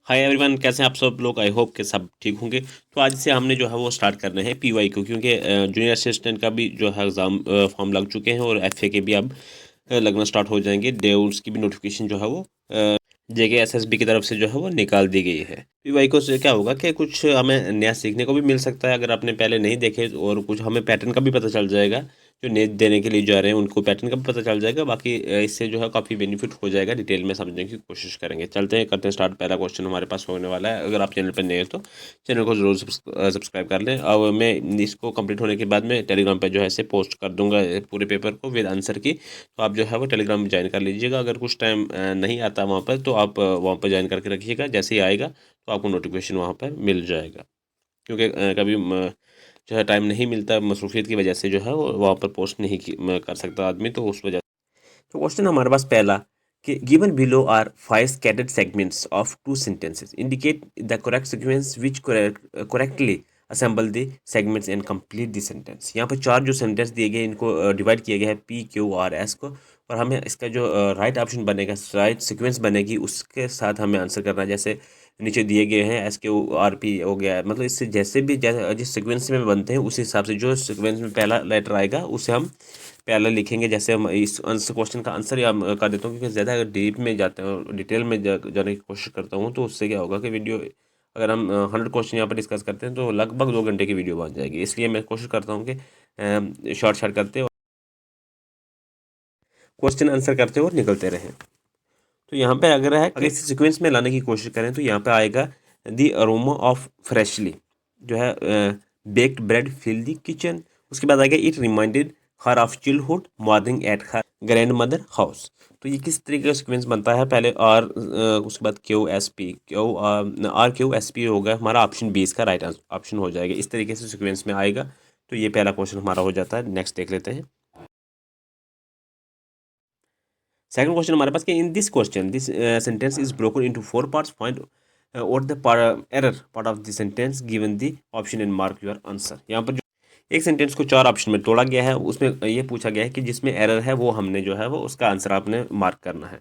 Hi everyone, कैसे हैं आप सब लोग। आई होप कि सब ठीक होंगे। तो आज से हमने जो है वो स्टार्ट करना है पीवाई को, क्योंकि जूनियर असिस्टेंट का भी जो है एग्ज़ाम फॉर्म लग चुके हैं और एफए के भी अब लगना स्टार्ट हो जाएंगे। डेव्स की भी नोटिफिकेशन जो है वो जेके एसएसबी की तरफ से जो है वो निकाल दी गई है। पीवाई को से क्या होगा कि कुछ हमें नया सीखने को भी मिल सकता है अगर आपने पहले नहीं देखे, और कुछ हमें पैटर्न का भी पता चल जाएगा। जो नेट देने के लिए जा रहे हैं उनको पैटर्न का भी पता चल जाएगा। बाकी इससे जो है काफ़ी बेनिफिट हो जाएगा। डिटेल में समझने की कोशिश करेंगे। चलते हैं, करते हैं स्टार्ट। पहला क्वेश्चन हमारे पास होने वाला है। अगर आप चैनल पर नए हो तो चैनल को जरूर सब्सक्राइब कर लें। अब मैं इसको कंप्लीट होने के बाद में टेलीग्राम पर जो है इसे पोस्ट कर दूंगा पूरे पेपर को विद आंसर की। तो आप जो है वो टेलीग्राम में ज्वाइन कर लीजिएगा। अगर कुछ टाइम नहीं आता वहाँ पर तो आप वहाँ पर ज्वाइन करके रखिएगा। जैसे ही आएगा तो आपको नोटिफिकेशन वहाँ पर मिल जाएगा। क्योंकि कभी जो है टाइम नहीं मिलता, मसरूफियत की वजह से जो है वो वहाँ पर पोस्ट नहीं कर सकता आदमी, तो उस वजह। तो क्वेश्चन हमारे पास पहला कि given below are 5 scattered segments of 2 sentences indicate the correct sequence which correctly assemble the segments and complete the sentence। यहाँ पर चार जो सेंटेंस दिए गए इनको डिवाइड किया गया है पी क्यू आर एस को, और हमें इसका जो राइट ऑप्शन बनेगा, राइट सीक्वेंस बनेगी, उसके साथ हमें आंसर करना है। जैसे नीचे दिए गए हैं एस क्यू आर पी हो गया है, मतलब इससे जैसे भी जिस सीक्वेंस में बनते हैं उस हिसाब से जो सीक्वेंस में पहला लेटर आएगा उसे हम पहले लिखेंगे। जैसे हम इस आंसर क्वेश्चन का आंसर या कर देता हूँ, क्योंकि ज़्यादा अगर डीप में जाते हैं और डिटेल में जाने की कोशिश करता हूँ तो उससे क्या होगा कि वीडियो, अगर हम 100 क्वेश्चन यहाँ पर डिस्कस करते हैं तो लगभग 2 घंटे की वीडियो बन जाएगी। इसलिए मैं कोशिश करता हूँ कि शॉर्ट शॉर्ट करते और क्वेश्चन आंसर करते और निकलते रहें। तो यहाँ पे अगर है, अगर इस सीक्वेंस में लाने की कोशिश करें तो यहाँ पे आएगा दी अरोमा ऑफ फ्रेशली जो है baked bread fill the kitchen. उसके बाद आएगा it reminded her of childhood morning at her grandmother house. तो ये किस तरीके का सीक्वेंस बनता है, पहले आर, उसके बाद Q S P, Q R Q S P होगा हमारा ऑप्शन 20 का राइट ऑप्शन हो जाएगा। इस तरीके से सीक्वेंस में आएगा। तो ये पहला क्वेश्चन हमारा हो जाता है। नेक्स्ट देख लेते हैं। सेकंड क्वेश्चन हमारे पास कि in this question this sentence is broken into 4 parts. Find out the error part of the sentence given the option and mark your answer. यहाँ पर जो एक सेंटेंस को 4 ऑप्शन में तोड़ा गया है, उसमें ये पूछा गया है कि जिसमें एरर है वो हमने जो है वो उसका आंसर आपने मार्क करना है।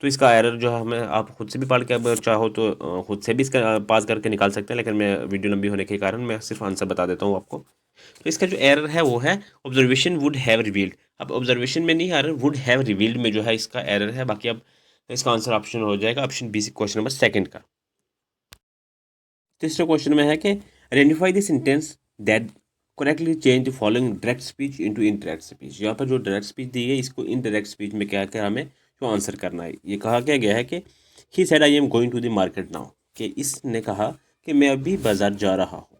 तो इसका एरर जो है हमें आप खुद से भी पढ़ के अगर चाहो तो खुद से भी इसका पास करके निकाल सकते हैं, लेकिन मैं वीडियो लंबी होने के कारण मैं सिर्फ आंसर बता देता हूँ आपको। तो इसका जो एरर है वो है ऑब्जर्वेशन वुड हैव रिवील्ड। अब ऑब्जर्वेशन में नहीं आ रहा, वुड हैव रिवील्ड में जो है इसका एरर है। बाकी अब इसका आंसर ऑप्शन हो जाएगा option B, question number second का। तीसरे क्वेश्चन में है कि identify the sentence that correctly change the following direct speech into indirect speech. यहाँ पर जो डायरेक्ट स्पीच दी है इसको इनडायरेक्ट स्पीच में क्या क्या हमें जो आंसर करना है। ये कहा क्या गया है कि he said I am going to the market now, कि इसने कहा कि मैं अभी बाजार जा रहा हूँ।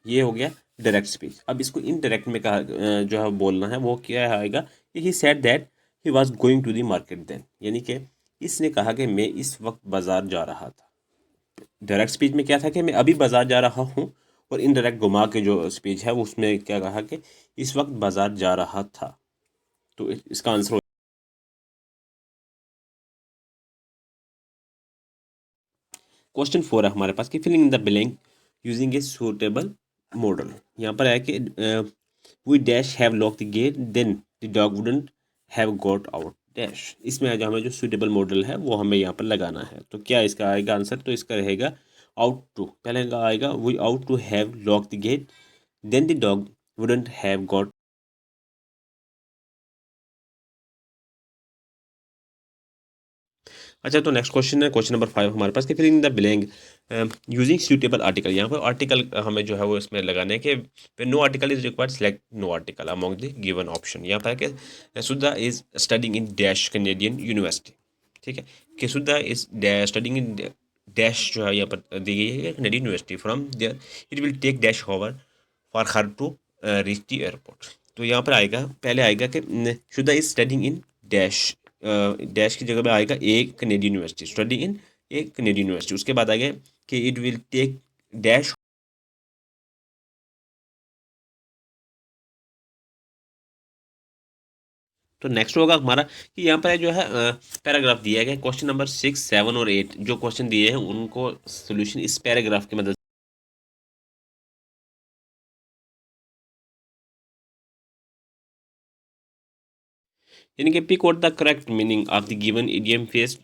ये हो गया डायरेक्ट स्पीच। अब इसको इनडायरेक्ट में कहा जो है बोलना है वो क्या आएगा कि he said that he was going to the market then, यानी कि इसने कहा कि मैं इस वक्त बाजार जा रहा था। डायरेक्ट स्पीच में क्या था कि मैं अभी बाजार जा रहा हूँ, और इनडायरेक्ट घुमा के जो स्पीच है उसमें क्या कहा कि इस वक्त बाजार जा रहा था। तो इसका आंसर हो क्वेश्चन 4 है हमारे पास कि filling in the blank using a suitable modal. यहाँ पर है कि we dash have lock the gate then the dog wouldn't have got out dash. इसमें जो हमें जो सूटेबल मॉडल है वो हमें यहाँ पर लगाना है। तो क्या इसका आएगा आंसर, तो इसका रहेगा आउट टू। पहले का आएगा we ought to have lock the gate then the dog wouldn't have got. अच्छा, तो नेक्स्ट क्वेश्चन है क्वेश्चन नंबर 5 हमारे पास कि filling the blank using suitable article. यहाँ पर आर्टिकल हमें जो है वो इसमें लगाना है कि no article is required select no article among the given option. यहाँ पर है कि Sudha is studying in dash Canadian university. ठीक है, कि Sudha is studying in dash जो है यहाँ पर दी गई है Canadian university from there it will take dash hour for her to reach the airport. तो यहाँ पर आएगा, पहले आएगा कि Sudha is studying in dash, dash की जगह पे आएगा a Canadian university, study in a Canadian university. उसके बाद आएगा कि इट विल टेक डैश। तो नेक्स्ट होगा हमारा कि यहाँ पर जो है पैराग्राफ दिया गया क्वेश्चन नंबर 6, 7 और 8 जो क्वेश्चन दिए हैं उनको सोल्यूशन इस पैराग्राफ की मदद। यानी कि pick out the correct meaning of the given idiom face.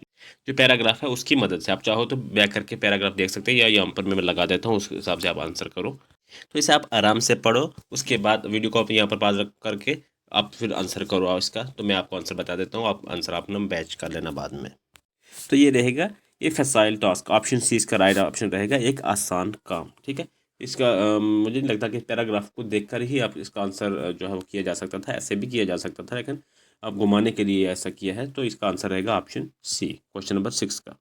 जो पैराग्राफ है उसकी मदद से। आप चाहो तो बैक करके पैराग्राफ देख सकते हैं, या यहाँ पर मैं लगा देता हूँ, उस हिसाब से आप आंसर करो। तो इसे आप आराम से पढ़ो, उसके बाद वीडियो को आप यहाँ पर पॉज करके आप फिर आंसर करो इसका। तो मैं आपको आंसर बता देता हूँ, आप आंसर अपना बैच कर लेना बाद में। तो ये रहेगा, ये फैसाइल टास्क, ऑप्शन सी इसका राइट ऑप्शन रहेगा, एक आसान काम। ठीक है, इसका मुझे नहीं लगता कि पैराग्राफ को देखकर ही आप इसका आंसर जो है वो किया जा सकता था, ऐसे भी किया जा सकता था, लेकिन आप घुमाने के लिए ऐसा किया है। तो इसका आंसर रहेगा ऑप्शन सी, क्वेश्चन नंबर 6 का।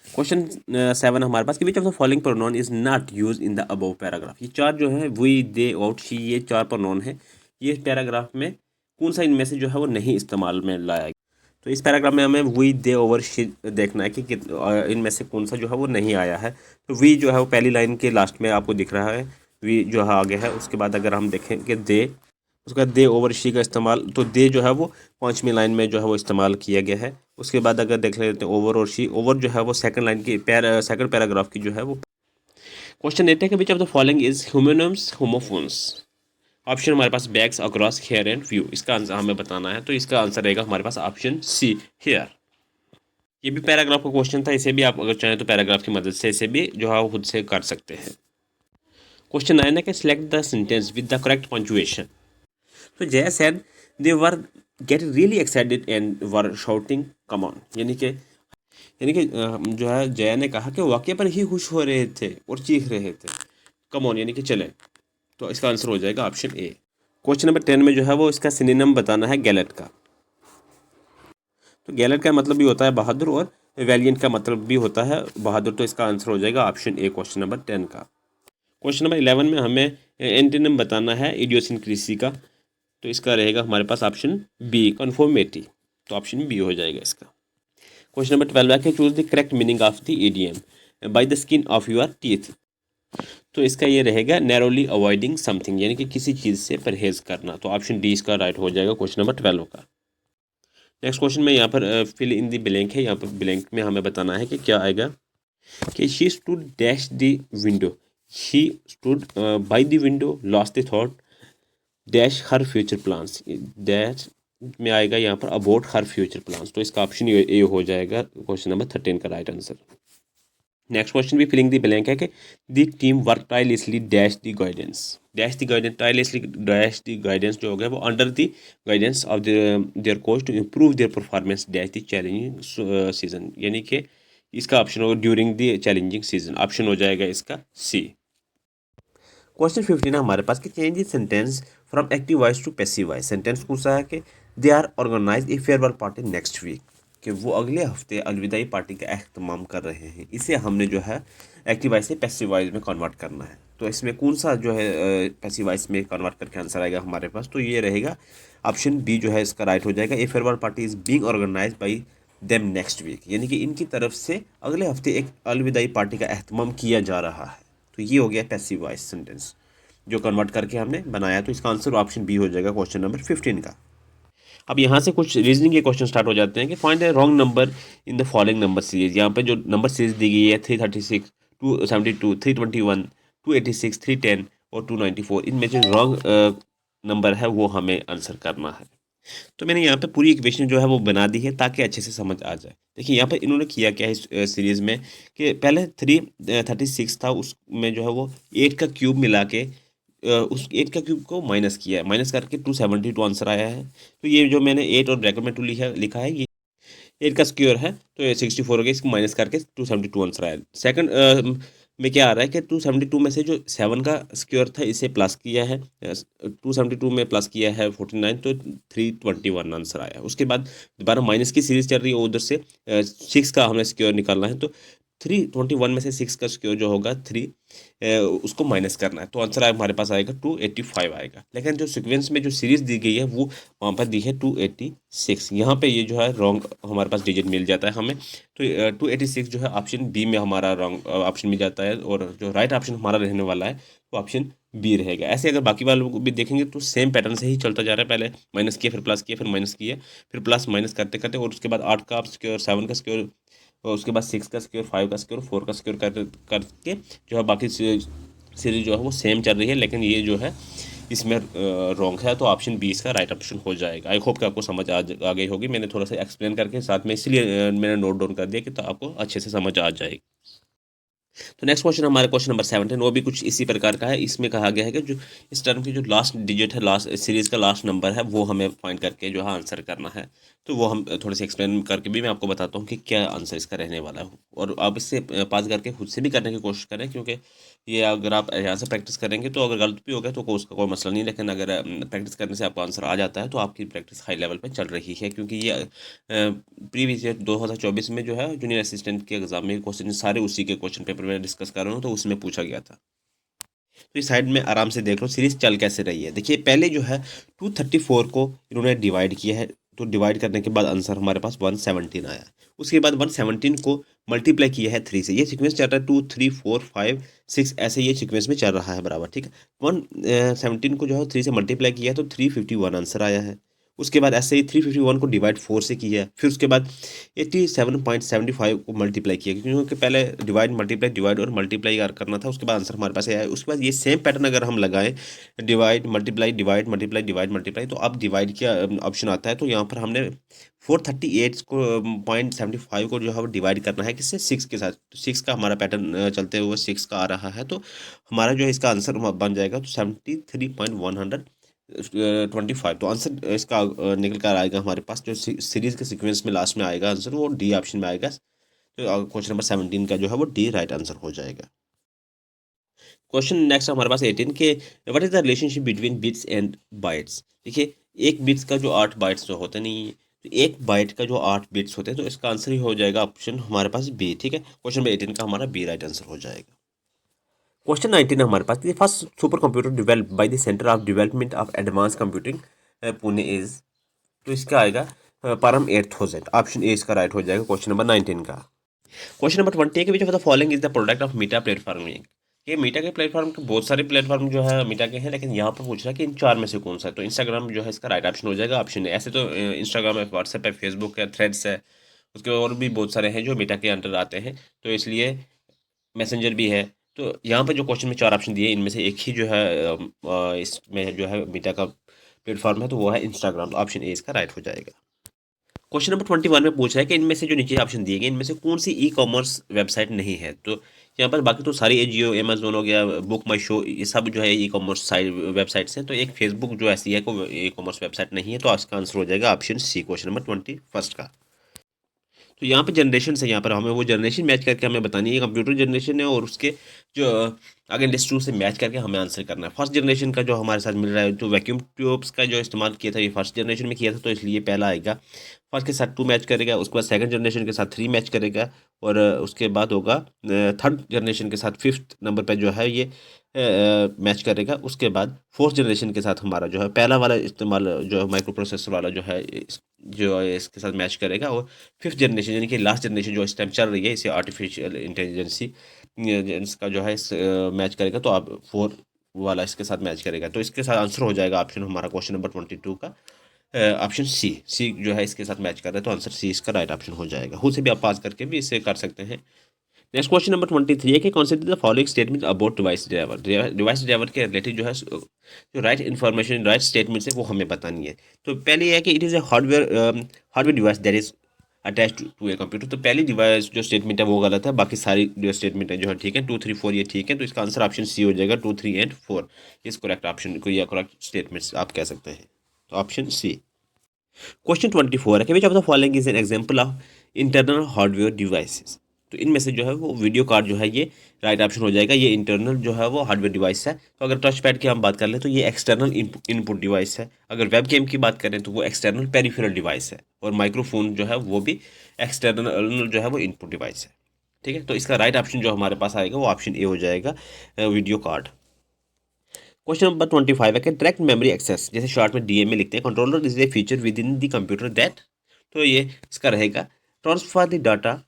क्वेश्चन 7 हमारे पास कि which of the following pronoun is not use in the above paragraph. ये चार जो है, वी, दे, आउट, शी, ये चार प्रोनाउन है। ये पैराग्राफ में कौन सा इनमें से जो है वो नहीं इस्तेमाल में लाया गया। तो इस पैराग्राफ में हमें वी, दे, ओवर, शी देखना है कि इनमें से कौन सा जो है वो नहीं आया है। तो वी जो है वो पहली लाइन के लास्ट में आपको दिख रहा है, वी जो है आगे है। उसके बाद अगर हम देखें कि दे, उसका दे ओवर शी का इस्तेमाल, तो दे जो है वो 5वीं लाइन में जो है वो इस्तेमाल किया गया है। उसके बाद अगर देख लेते हैं ओवर और शी, ओवर जो है वो सेकंड लाइन की सेकंड पैराग्राफ की जो है वो। क्वेश्चन 8 है कि which of the following is homonyms homophones. Option हमारे पास backs, across, hair and view. इसका आंसर हमें बताना है, तो इसका आंसर रहेगा हमारे पास ऑप्शन सी, हेयर। ये भी पैराग्राफ का क्वेश्चन था, इसे भी आप अगर चाहें तो पैराग्राफ की मदद से इसे भी जो है वो खुद से कर सकते हैं। क्वेश्चन 9 है कि select the sentence with the correct punctuation. तो जय sad they were get really excited and were shouting come on. यानी कि जो है जया ने कहा कि वाकई पर ही खुश हो रहे थे और चीख रहे थे। कम ऑन यानी कि चले। तो इसका आंसर हो जाएगा ऑप्शन ए। क्वेश्चन नंबर 10 में जो है वो इसका सिनोनिम बताना है गैलेट का। तो गैलेट का मतलब भी होता है बहादुर, और वैलियंट का मतलब भी होता है बहादुर। तो इसका आंसर हो जाएगा ऑप्शन ए, क्वेश्चन नंबर 10 का। क्वेश्चन नंबर 11 में हमें एंटोनिम बताना है इडियोसिंक्रेसी का। तो इसका रहेगा हमारे पास ऑप्शन बी, कन्फॉर्मेटी। तो ऑप्शन बी हो जाएगा इसका। क्वेश्चन नंबर 12 है choose the correct meaning of the EDM by the skin of your teeth. तो इसका ये रहेगा नैरोली अवॉइडिंग समथिंग, यानी कि किसी चीज़ से परहेज करना। तो ऑप्शन डी इसका राइट हो जाएगा क्वेश्चन नंबर 12 का। नेक्स्ट क्वेश्चन में यहाँ पर फिल इन द ब्लैंक है। यहाँ पर ब्लैंक में हमें बताना है कि क्या आएगा कि she stood dash the window, she stood by the window, lost the thought, dash her future plans. Dash में आएगा यहाँ पर अबाउट हर फ्यूचर प्लान्स। तो इसका ऑप्शन ए हो जाएगा क्वेश्चन नंबर 13 का राइट आंसर। नेक्स्ट क्वेश्चन भी फिलिंग द ब्लैंक है कि the team work tirelessly dash the guidance. Dash the guidance, tirelessly dash the guidance जो हो गया वो under the guidance of their coach to improve their performance dash the challenging season. यानी कि इसका option होगा during the challenging season. Option हो जाएगा इसका सी। क्वेश्चन 15 है हमारे पास कि change sentence from active voice to passive voice. Sentence कौन सा है कि they are organise a farewell party next week, कि वो अगले हफ्ते अलविदाई पार्टी का अहतमाम कर रहे हैं। इसे हमने जो है एक्टिव वॉइस से पैसिव वॉइस में कन्वर्ट करना है। तो इसमें कौन सा जो है पैसिव वॉइस में कन्वर्ट करके आंसर आएगा हमारे पास। तो ये रहेगा ऑप्शन बी जो है इसका राइट हो जाएगा। A farewell party is being organise by them next week, यानी कि इनकी तरफ से अगले हफ्ते एक अलविदाई पार्टी का अहतमाम किया जा रहा है। तो ये हो गया पैसिव वॉइस सेंटेंस जो कन्वर्ट करके हमने बनाया। तो इसका आंसर ऑप्शन बी हो जाएगा क्वेश्चन नंबर 15 का। अब यहाँ से कुछ रीजनिंग के क्वेश्चन स्टार्ट हो जाते हैं कि find the wrong number in the following number series. यहाँ पे जो नंबर सीरीज दी गई है 336, 272, 321, 286, 310 और 294, इनमें जो रॉन्ग नंबर है वो हमें आंसर करना है। तो मैंने यहाँ पे पूरी इक्वेशन जो है वो बना दी है ताकि अच्छे से समझ आ जाए। देखिए यहाँ पर इन्होंने किया क्या है इस सीरीज़ में कि पहले 336 था, उसमें जो है वो 8 का क्यूब मिला के उस 8 का क्यूब को माइनस किया है, माइनस करके 272 आंसर आया है। तो ये जो मैंने 8 और ब्रैकेट में 2 लिखा है, ये 8 का स्क्वायर है, तो ये 64 हो गया। इसको माइनस करके 272 आंसर आया। सेकंड में क्या आ रहा है कि 272 में से जो 7 का स्क्वायर था इसे प्लस किया है, 272 में प्लस किया है 49, तो 321 आंसर आया। उसके बाद दोबारा माइनस की सीरीज चल रही है, उधर से 6 का हमें स्क्वायर निकालना है। तो 321 में से 6 का स्क्वायर जो होगा 3, उसको माइनस करना है। तो आंसर हमारे पास आएगा 285 आएगा। लेकिन जो सीक्वेंस में जो सीरीज दी गई है वो वहाँ पर दी है 286। यहाँ पे ये जो है रॉन्ग हमारे पास डिजिट मिल जाता है हमें। तो 286 जो है ऑप्शन बी में हमारा रॉन्ग ऑप्शन मिल जाता है, और जो राइट ऑप्शन हमारा रहने वाला है वो ऑप्शन बी रहेगा। ऐसे अगर बाकी वालों को भी देखेंगे तो सेम पैटर्न से ही चलता जा रहा है। पहले माइनस किया, फिर प्लस किया, फिर माइनस किया, फिर प्लस माइनस करते करते, और उसके बाद 8 का स्क्वायर, 7 का स्क्वायर, और उसके बाद 6 का स्क्वायर, 5 का स्क्वायर, 4 का स्क्वायर करके जो है बाकी सीरीज जो है वो सेम चल रही है, लेकिन ये जो है इसमें रॉन्ग है, तो ऑप्शन बी इसका राइट ऑप्शन हो जाएगा। आई होप कि आपको समझ आ गई होगी, मैंने थोड़ा सा एक्सप्लेन करके साथ में इसलिए मैंने नोट डाउन कर दिया कि तो आपको अच्छे से समझ आ जाएगी। तो नेक्स्ट क्वेश्चन हमारा क्वेश्चन नंबर 17, वो भी कुछ इसी प्रकार का है। इसमें कहा गया है कि जो इस टर्म की जो लास्ट डिजिट है, लास्ट सीरीज का लास्ट नंबर है, वो हमें फाइंड करके जो है आंसर करना है। तो वो हम थोड़े से एक्सप्लेन करके भी मैं आपको बताता हूँ कि क्या आंसर इसका रहने वाला है, और आप इससे पास करके खुद से भी करने की कोशिश करें, क्योंकि ये अगर आप यहाँ से प्रैक्टिस करेंगे तो अगर गलत भी हो गया तो उसका कोई मसला नहीं, लेकिन अगर प्रैक्टिस करने से आपको आंसर आ जाता है तो आपकी प्रैक्टिस हाई लेवल पर चल रही है। क्योंकि ये प्रीवियस ईयर 2024 में जो है जूनियर असिस्टेंट के एग्जाम में क्वेश्चन सारे उसी के क्वेश्चन पेपर में डिस्कस कर रहा हूँ, तो उसमें पूछा गया था। तो इस साइड में आराम से देख लो सीरीज चल कैसे रही है। देखिए पहले जो है 234 को इन्होंने डिवाइड किया है, तो डिवाइड करने के बाद आंसर हमारे पास 117 आया। उसके बाद 117 को मल्टीप्लाई किया है 3 से, ये सीक्वेंस चल रहा है 2 3 4 5 6, ऐसे ये सीक्वेंस में चल रहा है बराबर, ठीक है। 117 को जो है 3 से मल्टीप्लाई किया है तो 351 आंसर आया है। उसके बाद ऐसे ही 351 को डिवाइड 4 से किया है, फिर उसके बाद 87.75 को मल्टीप्लाई किया, क्योंकि पहले डिवाइड और मल्टीप्लाई करना था, उसके बाद आंसर हमारे पास आया है। उसके बाद ये सेम पैटर्न अगर हम लगाएं, divide multiply divide multiply divide multiply, तो अब डिवाइड किया ऑप्शन आता है। तो यहाँ पर हमने 438 को 0.75 को जो है डिवाइड करना है किससे, 6 के साथ। तो 6 का हमारा पैटर्न चलते हुए 6 का आ रहा है, तो हमारा जो है इसका आंसर बन जाएगा तो 73.125। तो आंसर इसका निकल कर आएगा हमारे पास, जो सीरीज के सीक्वेंस में लास्ट में आएगा आंसर, वो डी ऑप्शन में आएगा। तो क्वेश्चन नंबर 17 का जो है वो डी राइट आंसर हो जाएगा। क्वेश्चन नेक्स्ट हमारे पास 18 के what is the relationship between bits and bytes. देखिए एक बिट्स का जो 8 बाइट्स जो होते नहीं है, तो एक बाइट का जो 8 बिट्स होते हैं, तो इसका आंसर ही हो जाएगा ऑप्शन हमारे पास बी, ठीक है। क्वेश्चन नंबर 18 का हमारा बी राइट आंसर हो जाएगा। क्वेश्चन 19 हमारे पास, first supercomputer developed by the centre of development of advance computing Pune is, तो इसका आएगा परम 8000, ऑप्शन ए इसका राइट हो जाएगा क्वेश्चन नंबर 19 का। क्वेश्चन नंबर 20 के which of the following is the product of Meta platforming. ये मीटा के प्लेटफॉर्म के बहुत सारे प्लेटफॉर्म जो है मीटा के हैं, लेकिन यहाँ पर पूछ रहा है कि इन चार में से कौन सा है, तो इंस्टाग्राम जो है इसका राइट ऑप्शन हो जाएगा, ऑप्शन है। ऐसे तो इंस्टाग्राम है, व्हाट्सएप है, फेसबुक है, थ्रेड्स है, उसके और भी बहुत सारे हैं जो मीटा के अंडर आते हैं, तो इसलिए मैसेंजर भी है। तो यहाँ पर जो क्वेश्चन में चार ऑप्शन दिए, इनमें से एक ही जो है इसमें जो है मीटा का प्लेटफॉर्म है, तो वो है इंस्टाग्राम, तो ऑप्शन ए इसका राइट हो जाएगा। क्वेश्चन नंबर 21 में पूछ रहा है कि इनमें से जो नीचे ऑप्शन दिए गए, इनमें से कौन सी ई कॉमर्स वेबसाइट नहीं है। तो यहाँ पर बाकी तो सारी जियो, अमेजोन हो गया, बुक माई शो, ये सब जो है ई कॉमर्स साइट वेबसाइट्स हैं, तो एक फेसबुक जो ऐसी है को ई कॉमर्स वेबसाइट नहीं है, तो इसका आंसर हो जाएगा ऑप्शन सी, क्वेश्चन नंबर 21 का। तो यहाँ पे जनरेशन से, यहाँ पर हमें वो जनरेशन मैच करके हमें बतानी है, कंप्यूटर जनरेशन है, और उसके जो आगे लिस्ट टू से मैच करके हमें आंसर करना है। फर्स्ट जनरेशन का जो हमारे साथ मिल रहा है, तो वैक्यूम ट्यूब्स का जो इस्तेमाल किया था, ये फर्स्ट जनरेशन में किया था, तो इसलिए पहला आएगा। फर्स्ट के साथ 2 मैच करेगा, उसके बाद सेकंड जनरेशन के साथ 3 मैच करेगा, और उसके बाद होगा थर्ड जनरेशन के साथ 5th नंबर पर जो है ये मैच करेगा। उसके बाद फोर्थ जनरेशन के साथ हमारा जो है पहला वाला इस्तेमाल जो है माइक्रो प्रोसेसर वाला जो है जो है इसके साथ मैच करेगा, और 5th जनरेशन यानी कि लास्ट जनरेशन जो इस टाइम चल रही है, इसे आर्टिफिशियल इंटेलिजेंसी इसका जो है इस मैच करेगा, तो आप 4 वाला इसके साथ मैच करेगा, तो इसके साथ आंसर हो जाएगा ऑप्शन हमारा क्वेश्चन नंबर 22 का ऑप्शन सी जो है इसके साथ मैच कर रहा है, तो आंसर सी इसका राइट ऑप्शन हो जाएगा। खुद से भी आप पास करके भी इसे कर सकते हैं। नेक्स्ट क्वेश्चन नंबर 23 है कि consider the following statement about device driver. Device driver के रिलेटेड जो है जो राइट इन्फॉर्मेशन, राइट स्टेटमेंट्स है, वो हमें बतानी है। तो पहले ये है कि it is a hardware device that is attach to a computer. तो पहली डिवाइस जो स्टेटमेंट है वो गलत है, बाकी सारी जो स्टेटमेंट है जो है ठीक है, 2 3 4 ये ठीक है, तो इसका आंसर ऑप्शन सी हो जाएगा, 2 3 एंड 4 इस करेक्ट ऑप्शन को या करेक्ट स्टेटमेंट्स आप कह सकते हैं, तो ऑप्शन सी। क्वेश्चन 24 है कि which of the following is an example of internal hardware devices. तो इनमें से जो है वो वीडियो कार्ड जो है ये राइट ऑप्शन हो जाएगा, ये इंटरनल जो है वो हार्डवेयर डिवाइस है। तो अगर टच पैड की हम बात कर लें तो ये एक्सटर्नल इनपुट डिवाइस है। अगर वेब गेम की बात करें तो वो एक्सटर्नल पेरिफेरल डिवाइस है, और माइक्रोफोन जो है वो भी एक्सटर्नल जो है वो इनपुट डिवाइस है, ठीक है। तो इसका राइट ऑप्शन जो हमारे पास आएगा वो ऑप्शन ए हो जाएगा, वीडियो कार्ड। क्वेश्चन नंबर 25 है कि डायरेक्ट मेमोरी एक्सेस, जैसे शॉर्ट में डीएमए लिखते हैं, controller is a feature with in the computer that, तो ये इसका रहेगा transfer the data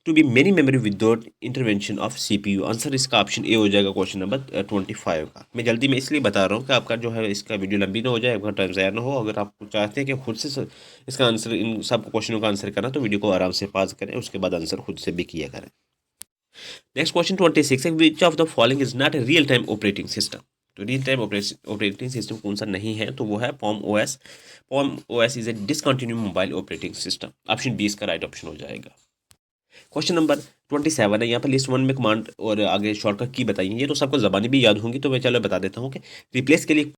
to be many memory without intervention of CPU. Answer इसका ऑप्शन ए हो जाएगा क्वेश्चन नंबर 25 का। मैं जल्दी में इसलिए बता रहा हूँ कि आपका जो है इसका वीडियो लंबी ना हो जाए, आपका टाइम ज़ाया ना हो। अगर आप चाहते हैं कि खुद से इसका आंसर, इन सब क्वेश्चनों का आंसर करना, तो वीडियो को आराम से पॉज करें, उसके बाद आंसर खुद से भी किया करें। नेक्स्ट क्वेश्चन 26 है, which of the following is not a real time operating system. तो रियल टाइम ऑपरेटिंग सिस्टम कौन सा नहीं है, तो वो है Palm OS. Palm OS is a discontinue mobile operating system. Option B इसका राइट ऑप्शन हो जाएगा। क्वेश्चन नंबर 27 है, यहाँ पर लिस्ट वन में कमांड और आगे शॉर्टकट की बताइए। ये तो सबको ज़बानी भी याद होंगी, तो मैं चलो बता देता हूँ कि रिप्लेस के लिए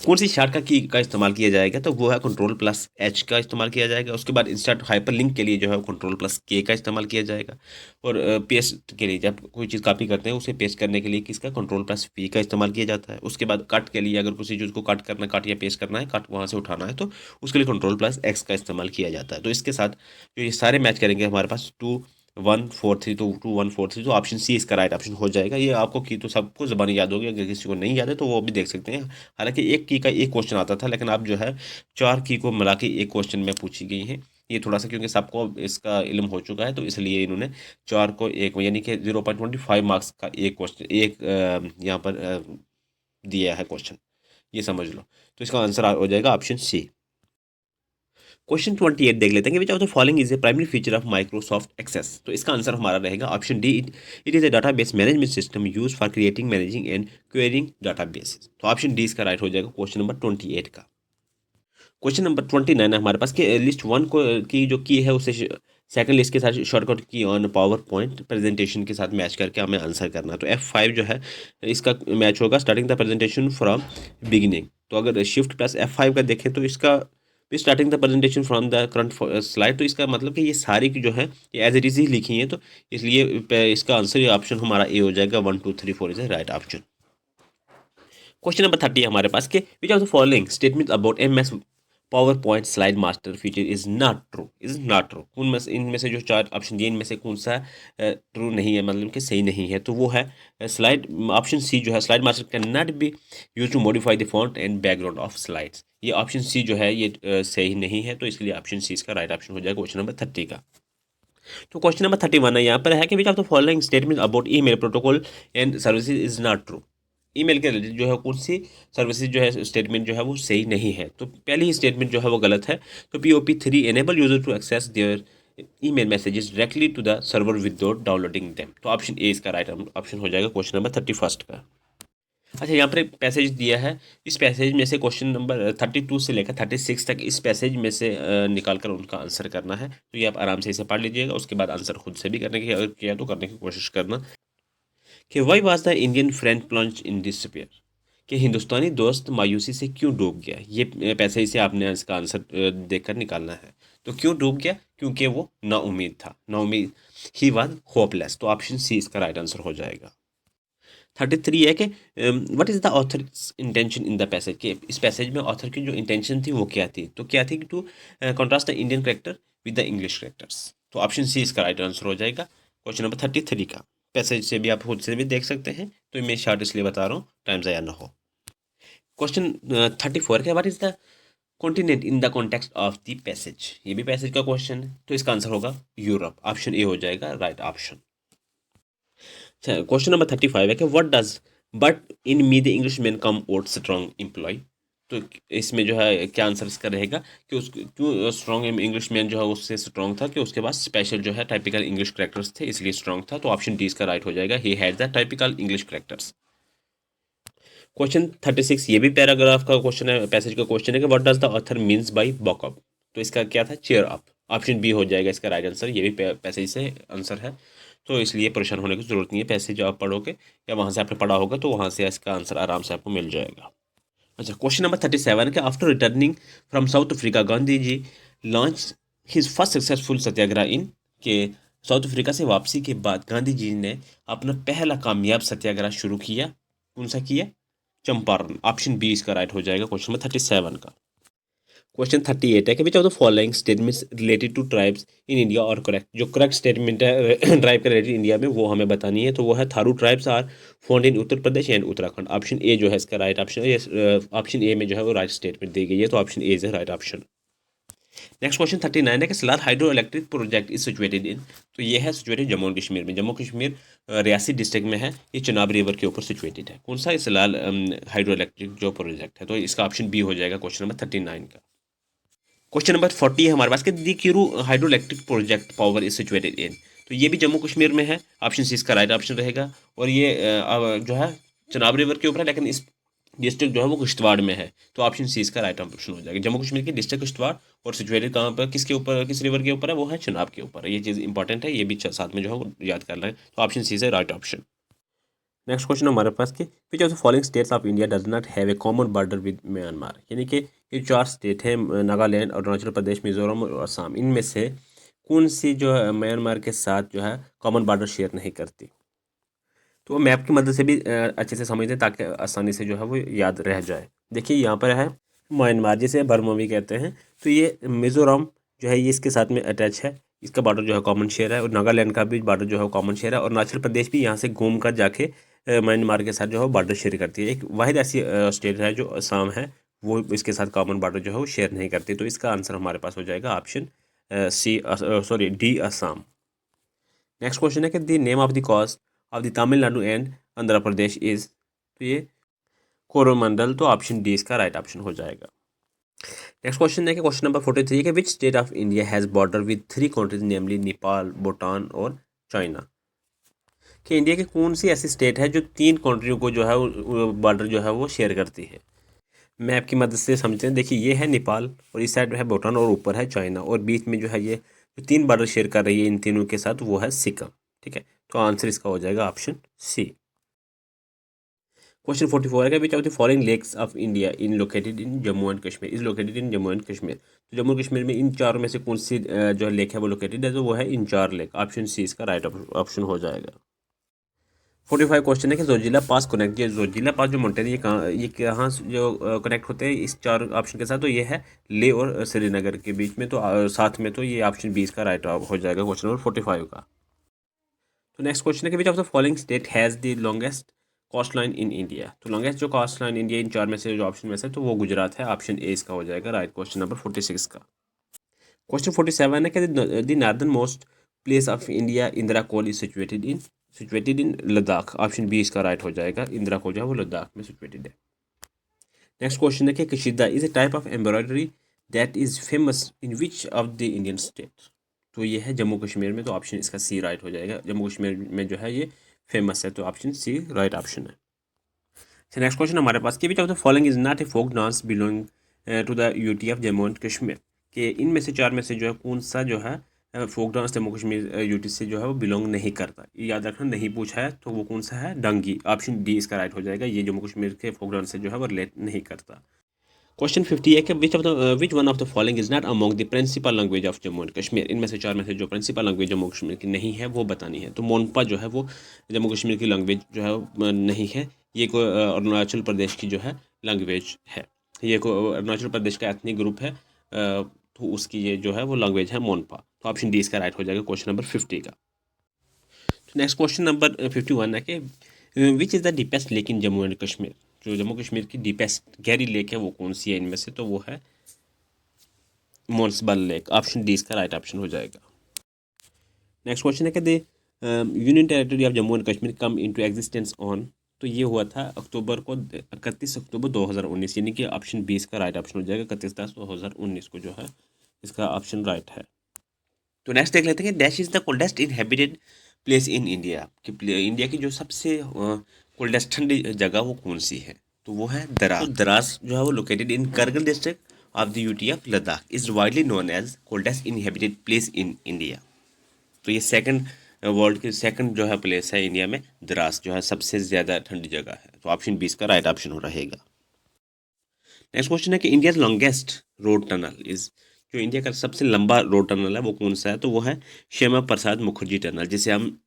कौन सी शॉर्टकट की का इस्तेमाल किया जाएगा, तो वो है Ctrl+H का इस्तेमाल किया जाएगा। उसके बाद इंस्टर्ट हाइपर लिंक के लिए जो है Ctrl+K का इस्तेमाल किया जाएगा। और पेस्ट के लिए जब कोई चीज़ कॉपी करते हैं उसे पेस्ट करने के लिए किसका Ctrl+V का इस्तेमाल किया जाता है। उसके बाद कट के लिए अगर किसी चीज़ को कट करना, कट या पेस्ट करना है, कट वहाँ से उठाना है, तो उसके लिए Ctrl+X का इस्तेमाल किया जाता है। तो इसके साथ जो ये सारे मैच करेंगे हमारे पास 2 1 4 3, तो 2 1 4 3, तो ऑप्शन सी इसका राइट ऑप्शन हो जाएगा। ये आपको की तो सबको ज़बानी याद होगी, अगर किसी को नहीं याद है तो वो भी देख सकते हैं। हालांकि एक की का एक क्वेश्चन आता था, लेकिन अब जो है 4 की को मिला के एक क्वेश्चन में पूछी गई है। ये थोड़ा सा क्योंकि सबको इसका इल्म हो चुका है, तो इसलिए इन्होंने 4 को एक यानी कि 0.25 मार्क्स का एक क्वेश्चन एक यहाँ पर दिया है क्वेश्चन, ये समझ लो। तो इसका आंसर हो जाएगा ऑप्शन सी। क्वेश्चन 28 देख लेते हैं कि which of the following is a primary feature of Microsoft Access. तो इसका आंसर हमारा रहेगा option D, it is a database management system use for creating, managing and querying databases. तो ऑप्शन डी इसका राइट हो जाएगा क्वेश्चन नंबर 28 का। Question number 29 है हमारे पास कि लिस्ट वन को की जो की है उसे सेकंड लिस्ट के साथ शॉर्टकट की ऑन पावर पॉइंट प्रेजेंटेशन के साथ मैच करके हमें आंसर करना है। तो F5 जो है इसका मैच होगा starting the presentation from beginning. तो अगर Shift+F5 का देखें तो इसका starting the presentation from the current slide, तो इसका मतलब कि ये सारी की जो है ये एज इट इज ही लिखी है। तो इसलिए इसका आंसर ये ऑप्शन हमारा ए हो जाएगा। 1 2 3 4 is the right option. Question number 30 है हमारे पास के which of the following statement about MS power point slide master feature is not true. Is not true, कौन में से इनमें से जो 4 ऑप्शन दिए इनमें से कौन सा ट्रू नहीं है, मतलब कि सही नहीं है, तो वो है स्लाइड ऑप्शन सी जो है slide master can not be use to modify the font and background of slides. ये ऑप्शन सी जो है ये सही नहीं है, तो इसलिए ऑप्शन सी इसका राइट ऑप्शन हो जाएगा क्वेश्चन नंबर 30 का। तो क्वेश्चन नंबर 31 है यहाँ पर है कि which of the following statement about email protocol and services is not true. Email के रिलेटेड जो है कौन सी सर्विसेज जो है स्टेटमेंट जो है वो सही नहीं है। तो पहली ही स्टेटमेंट जो है वो गलत है। तो POP3 enable user to access their email messages directly to the server without downloading them. तो ऑप्शन ए इसका राइट ऑप्शन हो जाएगा क्वेश्चन नंबर 31 का। अच्छा, यहाँ पर एक पैसेज दिया है, इस पैसेज में से क्वेश्चन नंबर 32 से लेकर 36 तक इस पैसेज में से निकाल कर उनका आंसर करना है। तो ये आप आराम से इसे पढ़ लीजिएगा, उसके बाद आंसर खुद से भी करने की, अगर किया तो करने की कोशिश करना। कि why was the Indian friend plunge in despair, कि हिंदुस्तानी दोस्त मायूसी से क्यों डूब गया। ये पैसे से आपने इसका आंसर देखकर निकालना है। तो क्यों डूब गया, क्योंकि वो नाउम्मीद था, नाउम्मीद, ही वाज होपलेस। तो ऑप्शन सी इसका राइट आंसर हो जाएगा। 33 है कि what is the author intention in the passage, के इस पैसेज में ऑथर की जो इंटेंशन थी वो क्या थी। तो क्या थी, to contrast the Indian character with the English characters. तो ऑप्शन सी इसका राइट आंसर हो जाएगा क्वेश्चन नंबर 33 का। पैसेज से भी आप खुद से भी देख सकते हैं, तो मैं शॉर्ट इसलिए बता रहा हूँ टाइम ज़ाया ना हो। क्वेश्चन 34 के what is the continent in the context of the passage. ये भी पैसेज का क्वेश्चन है, तो इसका आंसर होगा यूरोप। ऑप्शन ए हो जाएगा राइट ऑप्शन। क्वेश्चन नंबर 35 है कि what does but in me the English man come out strong employ. तो इसमें जो है क्या आंसर इसका रहेगा कि उस क्यों स्ट्रॉन्ग इंग्लिश मैन जो है उससे स्ट्रॉन्ग था, कि उसके पास स्पेशल जो है टाइपिकल इंग्लिश करेक्टर्स थे, इसलिए स्ट्रॉन्ग था। तो ऑप्शन डी इसका राइट हो जाएगा, he had the typical English characters. Question 36 ये भी पैराग्राफ का क्वेश्चन है, पैसेज का क्वेश्चन है कि what does the author means by buck up. तो इसका क्या था, चेयर अप। ऑप्शन बी हो जाएगा इसका राइट आंसर, ये भी पैसेज से आंसर है, तो इसलिए परेशान होने की जरूरत नहीं है। पैसेज आप पढ़ोगे या वहाँ से आपने पढ़ा होगा तो वहाँ से इसका आंसर आराम से आपको मिल जाएगा। अच्छा, क्वेश्चन नंबर 37 के after returning from South Africa Gandhi ji launch his first successful satyagraha in, के साउथ अफ्रीका से वापसी के बाद गांधी जी ने अपना पहला कामयाब सत्याग्रह शुरू किया, कौन सा किया, चंपारण। ऑप्शन बी इसका राइट हो जाएगा क्वेश्चन नंबर 37 का। क्वेश्चन 38 है कि which of the following statements related to tribes in India और करेक्ट। जो करेक्ट स्टेटमेंट है ट्राइब के रिलेटेड इंडिया में वो हमें बतानी है। तो वो है Tharu tribes are found in Uttar Pradesh and Uttarakhand. Option A जो है इसका राइट ऑप्शन है, ऑप्शन ए में जो है वो राइट स्टेटमेंट दी गई है, तो option A is the right option. Next question 39 है कि Salaar hydro electric project is situated in. तो ये है सिचुएटेड जम्मू एंड कश्मीर में, जम्मू कश्मीर रियासी डिस्ट्रिक्ट में है, ये चिनाब रिवर के ऊपर सिचुएटेड है। कौन सा, सलार हाइड्रो इलेक्ट्रिक जो प्रोजेक्ट है, तो इसका ऑप्शन बी हो जाएगा क्वेश्चन नंबर 39 का। क्वेश्चन नंबर 40 है हमारे पास कि the Kiru hydroelectric project power is situated in. तो ये भी जम्मू कश्मीर में है, ऑप्शन सी इसका राइट ऑप्शन रहेगा। और ये जो है चनाब रिवर के ऊपर है, लेकिन इस डिस्ट्रिक्ट जो है वो किश्तवाड़ में है, तो ऑप्शन सी इसका राइट ऑप्शन हो जाएगा। जम्मू कश्मीर की डिस्ट्रिक्ट किश्तवाड़ और सिचुएटेड कहाँ पर, किसके ऊपर, किस रिवर के ऊपर है, वो है चनाब के ऊपर। ये चीज़ इंपॉर्टेंट है, ये भी साथ में जो है वो याद कर लें। तो option C is right option. Next question हमारे पास कि which of the following states of India does not have a common border with Myanmar, यानी कि ये 4 स्टेट हैं, नागालैंड, अरुणाचल प्रदेश, मिजोरम और असम, इनमें से कौन सी जो है म्यांमार के साथ जो है कॉमन बॉर्डर शेयर नहीं करती। तो मैप की मदद से भी अच्छे से समझ लें ताकि आसानी से जो है वो याद रह जाए। देखिए यहाँ पर है म्यांमार, जिसे बर्मा भी कहते हैं, तो ये मिज़ोरम जो है ये इसके साथ में अटैच है, इसका बॉर्डर जो है कॉमन शेयर है। और नागालैंड का भी बॉर्डर जो है कॉमन शेयर है। और अरुणाचल प्रदेश भी यहाँ से घूम कर जाके म्यांमार के साथ जो है बॉर्डर शेयर करती है। एक वाहिद ऐसी स्टेट है जो असम है, वो इसके साथ कॉमन बॉर्डर जो है वो शेयर नहीं करती। तो इसका आंसर हमारे पास हो जाएगा option C, sorry D, Assam. Next question है कि the name of the coast of the Tamil Nadu and Andhra Pradesh is, तो ये कोरोमंडल, तो ऑप्शन डी इसका राइट ऑप्शन हो जाएगा। नेक्स्ट क्वेश्चन है कि क्वेश्चन नंबर 43 कि which state of India has border with 3 countries namely Nepal, Bhutan और चाइना, कि इंडिया की कौन सी ऐसी स्टेट है जो 3 कंट्रियों को जो है बॉर्डर जो है वो शेयर करती है। मैप की मदद से समझते हैं। देखिए ये है नेपाल और इस साइड है भूटान और ऊपर है चाइना, और बीच में जो है ये जो 3 बॉर्डर शेयर कर रही है इन तीनों के साथ, वो है सिक्किम। ठीक है, तो आंसर इसका हो जाएगा ऑप्शन सी। क्वेश्चन 44 है कि which of the following lakes of India in located in Jammu and Kashmir is located in Jammu and Kashmir, तो जम्मू कश्मीर में इन चारों में से कौन सी जो लेक है वो लोकेटेड है, तो वो है इंचार लेक। ऑप्शन सी इसका राइट ऑप्शन हो जाएगा। 45 क्वेश्चन है कि जोजिला पास कनेक्ट, ये जोजिला पास जो माउंटेन ये कहाँ जो कनेक्ट होते हैं इस 4 ऑप्शन के साथ, तो ये है लेह और श्रीनगर के बीच में, तो साथ में, तो ये ऑप्शन बी इसका राइट हो जाएगा क्वेश्चन नंबर 45 का। तो नेक्स्ट क्वेश्चन है कि which of the following state has the longest coast line in India, तो लॉन्गेस्ट जो कोस्ट लाइन इंडिया इन 4 में से जो ऑप्शन में से, तो वो गुजरात है। ऑप्शन ए इसका हो जाएगा राइट क्वेश्चन नंबर 46 का। क्वेश्चन 47 है कि the northernmost place of India Indira Col is situated in Ladakh. Option B इसका राइट हो जाएगा, इंदिरा कोल जो है वो लद्दाख में सिचुएटेड है। नेक्स्ट क्वेश्चन है कि Kashida is a type of embroidery that is famous in which of the Indian state, तो ये है जम्मू कश्मीर में, तो ऑप्शन इसका सी राइट हो जाएगा। जम्मू कश्मीर में जो है ये फेमस है, तो ऑप्शन सी राइट ऑप्शन है। नेक्स्ट क्वेश्चन हमारे पास कि which of the following is not a folk dance belong to the UT of Jammu and Kashmir, कि इनमें से 4 में से जो है कौन सा जो है folk dance Jammu Kashmir UT से जो है वो बिलोंग नहीं करता। ये याद रखना, नहीं पूछा है, तो वो कौन सा है, डंगी। ऑप्शन डी इसका राइट हो जाएगा, ये जम्मू कश्मीर के फोक डांस से जो है वो रिलेट नहीं करता। क्वेश्चन 50 है कि which one of the following is not among the principal language of Jammu and Kashmir, इनमें से 4 में से जो प्रिंसिपल लैंग्वेज जम्मू कश्मीर की नहीं है वो बतानी है। तो मोनपा जो है वो जम्मू कश्मीर की लैंग्वेज जो है नहीं है, ये कोई अरुणाचल प्रदेश की जो है लैंग्वेज है। ये कोई अरुणाचल प्रदेश का एथनिक ग्रुप है, तो उसकी ये जो है वो लैंग्वेज है मोनपा। तो ऑप्शन डी इसका राइट हो जाएगा क्वेश्चन नंबर 50 का। तो नेक्स्ट क्वेश्चन नंबर 51 है कि which is the deepest lake in Jammu and Kashmir, जो जम्मू कश्मीर की डीपेस्ट गहरी लेक है वो कौन सी है इनमें से, तो वो है मोन्सबल लेक। ऑप्शन डी इसका राइट ऑप्शन हो जाएगा। नेक्स्ट क्वेश्चन है कि the union territory of Jammu and Kashmir come into existence on, तो ये हुआ था अक्टूबर को 31 अक्टूबर 2019, यानी कि ऑप्शन बी इसका राइट ऑप्शन हो जाएगा। 31/10/2019 को जो है इसका ऑप्शन राइट है। तो नेक्स्ट देख लेते हैं कि dash is the coldest inhabited place in India, कि इंडिया की जो सबसे कोल्डेस्ट ठंडी जगह वो कौन सी है, तो वो है दराज। तो दराज जो है वो located in Kargil district of the UT of Ladakh, is widely known as coldest inhabited place in India. तो ये सेकंड वर्ल्ड की सेकंड जो है प्लेस है इंडिया में, द्रास जो है सबसे ज़्यादा ठंडी जगह है। तो ऑप्शन 20 का राइट ऑप्शन हो रहेगा। नेक्स्ट क्वेश्चन है कि India longest road tunnel is, जो इंडिया का सबसे लंबा रोड टनल है वो कौन सा है, तो वो है श्यामा प्रसाद मुखर्जी टनल, जिसे हम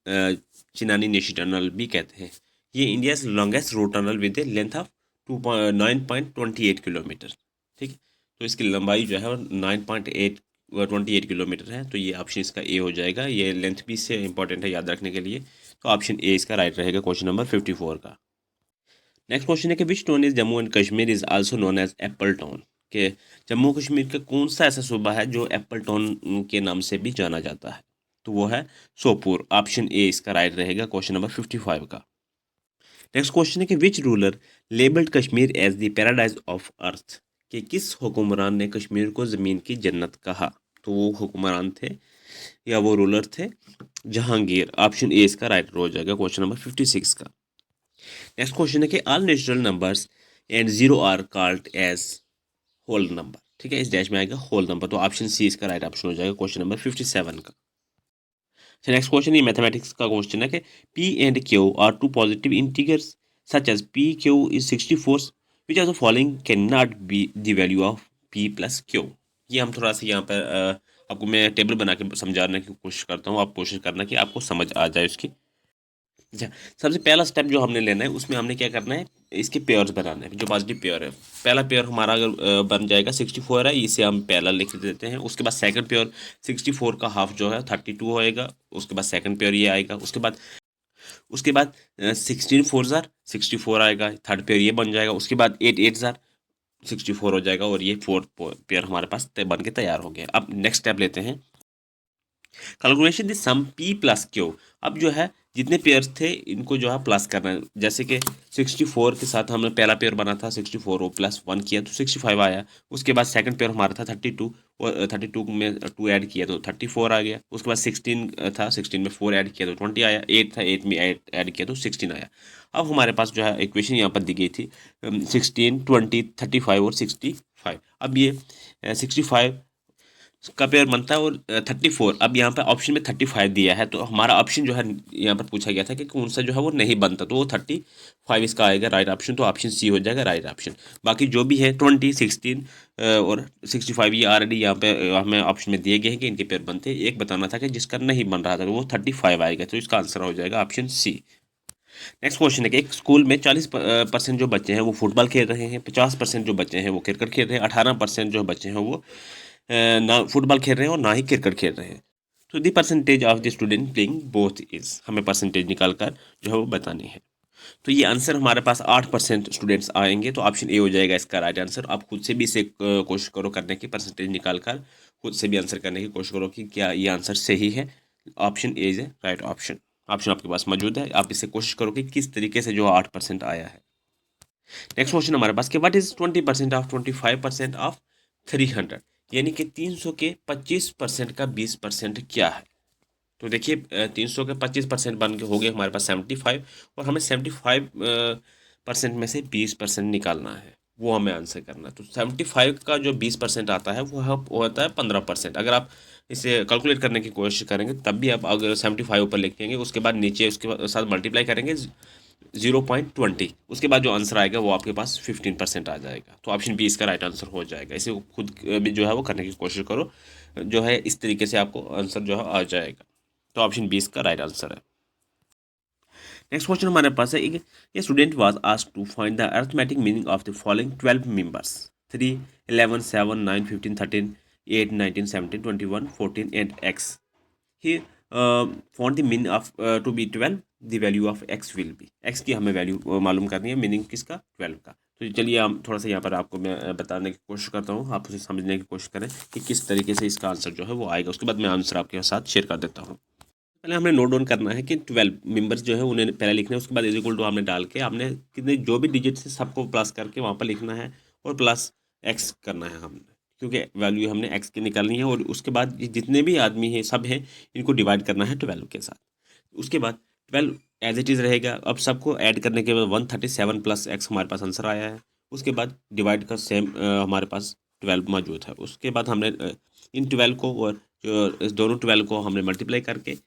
चिनानी नेशी टनल भी कहते हैं। ये India longest road tunnel with A length of 9.28 kilometre. ठीक है, तो इसकी लंबाई जो है 9.28 किलोमीटर है, तो ये ऑप्शन इसका ए हो जाएगा। ये लेंथ भी इससे इंपॉर्टेंट है याद रखने के लिए, तो ऑप्शन ए इसका राइट रहेगा क्वेश्चन नंबर 54 का। नेक्स्ट क्वेश्चन है कि which town is Jammu and Kashmir is also known as apple town, के जम्मू कश्मीर का कौन सा ऐसा सूबा है जो एप्पल टाउन के नाम से भी जाना जाता है, तो वो है सोपुर। ऑप्शन ए इसका राइट रहेगा क्वेश्चन नंबर 55 का। नेक्स्ट क्वेश्चन है कि which ruler labelled Kashmir as the paradise of earth, कि किस हुक्मरान ने कश्मीर को ज़मीन की जन्नत कहा, तो वो हुक्मरान थे या वो रूलर थे, जहांगीर, ऑप्शन ए इसका राइट हो जाएगा क्वेश्चन नंबर 56 का। नेक्स्ट क्वेश्चन है कि all natural numbers and zero are called as whole number. ठीक है, इस डैश में आएगा होल नंबर, तो ऑप्शन सी इसका राइट ऑप्शन हो जाएगा क्वेश्चन नंबर 57 का। नेक्स्ट क्वेश्चन ये मैथमेटिक्स का क्वेश्चन है कि P and Q are two positive integers such as P Q is 64 which are the following can not be the value of P plus Q. ये हम थोड़ा सा यहाँ पर आपको मैं टेबल बना के समझाने की कोशिश करता हूँ, आप कोशिश करना कि आपको समझ आ जाए उसकी। अच्छा, सबसे पहला स्टेप जो हमने लेना है उसमें हमने क्या करना है, इसके पेयर्स बनाना है, जो पॉजिटिव पेयर है। पहला पेयर हमारा अगर बन जाएगा 64 है, इसे हम पहला लिख देते हैं। उसके बाद सेकंड पेयर 64 का हाफ जो है 32 होएगा, उसके बाद सेकंड पेयर ये आएगा। उसके बाद 16 फोर ज़ार 64 आएगा, थर्ड पेयर ये बन जाएगा। उसके बाद 8 8 ज़ार 64 हो जाएगा, और ये फोर्थ पेयर हमारे पास बन के तैयार हो गया। अब नेक्स्ट स्टेप लेते हैं, calculation the sum P plus Q. अब जो है जितने पेयर्स थे इनको जो है प्लस करना है। जैसे कि 64 के साथ हमने पहला पेयर बना था 64, वो प्लस 1 किया तो 65 आया। उसके बाद सेकंड पेयर हमारा था 32, और 32 में 2 ऐड किया तो 34 आ गया। उसके बाद 16 था, 16 में 4 ऐड किया तो 20 आया। 8 था, 8 में ऐड किया तो 16 आया। अब हमारे पास जो है इक्वेशन यहाँ पर दी गई थी 16, 20, 35 और 65। अब ये 65 का पेयर बनता है, और 34 अब यहाँ पे ऑप्शन में 35 दिया है, तो हमारा ऑप्शन जो है यहाँ पर पूछा गया था कि कौन सा जो है वो नहीं बनता, तो वो 35 इसका आएगा राइट ऑप्शन, तो ऑप्शन सी हो जाएगा राइट ऑप्शन। बाकी जो भी है 20, 16 और 65 ये ऑलरेडी यहाँ पे हमें ऑप्शन में दिए गए हैं कि इनके पेयर बनते हैं। एक बताना था कि जिसका नहीं बन रहा था, तो वो 35 आएगा, तो इसका आंसर हो जाएगा ऑप्शन सी। नेक्स्ट क्वेश्चन है कि एक स्कूल में 40% जो बच्चे हैं वो फुटबॉल खेल रहे हैं, 50% जो बच्चे हैं वो क्रिकेट खेल रहे हैं, 18% जो बच्चे हैं वो ना फुटबॉल खेल रहे हैं और ना ही क्रिकेट खेल रहे हैं। तो the percentage of the student playing both is, हमें परसेंटेज निकाल कर जो है वो बतानी है। तो ये आंसर हमारे पास 8% स्टूडेंट्स आएंगे, तो ऑप्शन ए हो जाएगा इसका राइट आंसर। आप खुद से भी इसे कोशिश करो करने की, परसेंटेज निकाल कर खुद से भी आंसर करने की कोशिश करो कि क्या ये आंसर सही है। Option A is a right option. Option आपके पास मौजूद है, आप इसे कोशिश करो कि किस तरीके से जो 8% आया है। नेक्स्ट क्वेश्चन हमारे पास कि व्हाट इज 20% ऑफ 25% ऑफ 300, यानी कि 300 के 25% का 20% क्या है। तो देखिए 300 के 25% बन के हो गए हमारे पास 75, और हमें 75% में से 20% निकालना है, वो हमें आंसर करना है। तो 75 का जो 20% आता है वो होता है 15%। अगर आप इसे कैलकुलेट करने की कोशिश करेंगे तब भी आप अगर 75 ऊपर लिखेंगे, उसके बाद नीचे उसके साथ मल्टीप्लाई करेंगे 0.20, उसके बाद जो आंसर आएगा वो आपके पास 15% आ जाएगा। तो ऑप्शन बी इसका राइट आंसर हो जाएगा। इसे खुद भी जो है वो करने की कोशिश करो, जो है इस तरीके से आपको आंसर जो है आ जाएगा। तो ऑप्शन बी इसका राइट आंसर है। नेक्स्ट क्वेश्चन हमारे पास है, ये student was asked to find the arithmetic meaning of the following 12 members 3, 11, 7, 9, 15, 13, 8, 19, 17, 21, 14 and x। He found the mean of to be 12, the value of x will be. x की हमें value मालूम करनी है, meaning किसका 12 का। तो चलिए हम थोड़ा सा यहाँ पर आपको मैं बताने की कोशिश करता हूँ, आप उसे समझने की कोशिश करें कि किस तरीके से इसका आंसर जो है वो आएगा। उसके बाद मैं आंसर आपके साथ शेयर कर देता हूँ। पहले हमने नोट डाउन करना है कि 12 मेंबर्स जो है उन्हें पहले लिखना है। उसके बाद इज इक्वल टू हमने डाल के हमने कितने जो भी डिजिट्स है सबको प्लस करके वहाँ पर लिखना है, और प्लस एक्स करना है हमने, क्योंकि वैल्यू हमने एक्स की निकालनी है। और उसके बाद जितने भी आदमी हैं सब हैं, इनको डिवाइड करना है 12 के साथ। उसके बाद 12 एज इट इज़ रहेगा। अब सबको ऐड करने के बाद 137 प्लस एक्स हमारे पास आंसर आया है। उसके बाद डिवाइड का सेम हमारे पास 12 मौजूद है। उसके बाद हमने इन 12 को और जो इस दोनों 12 को हमने मल्टीप्लाई करके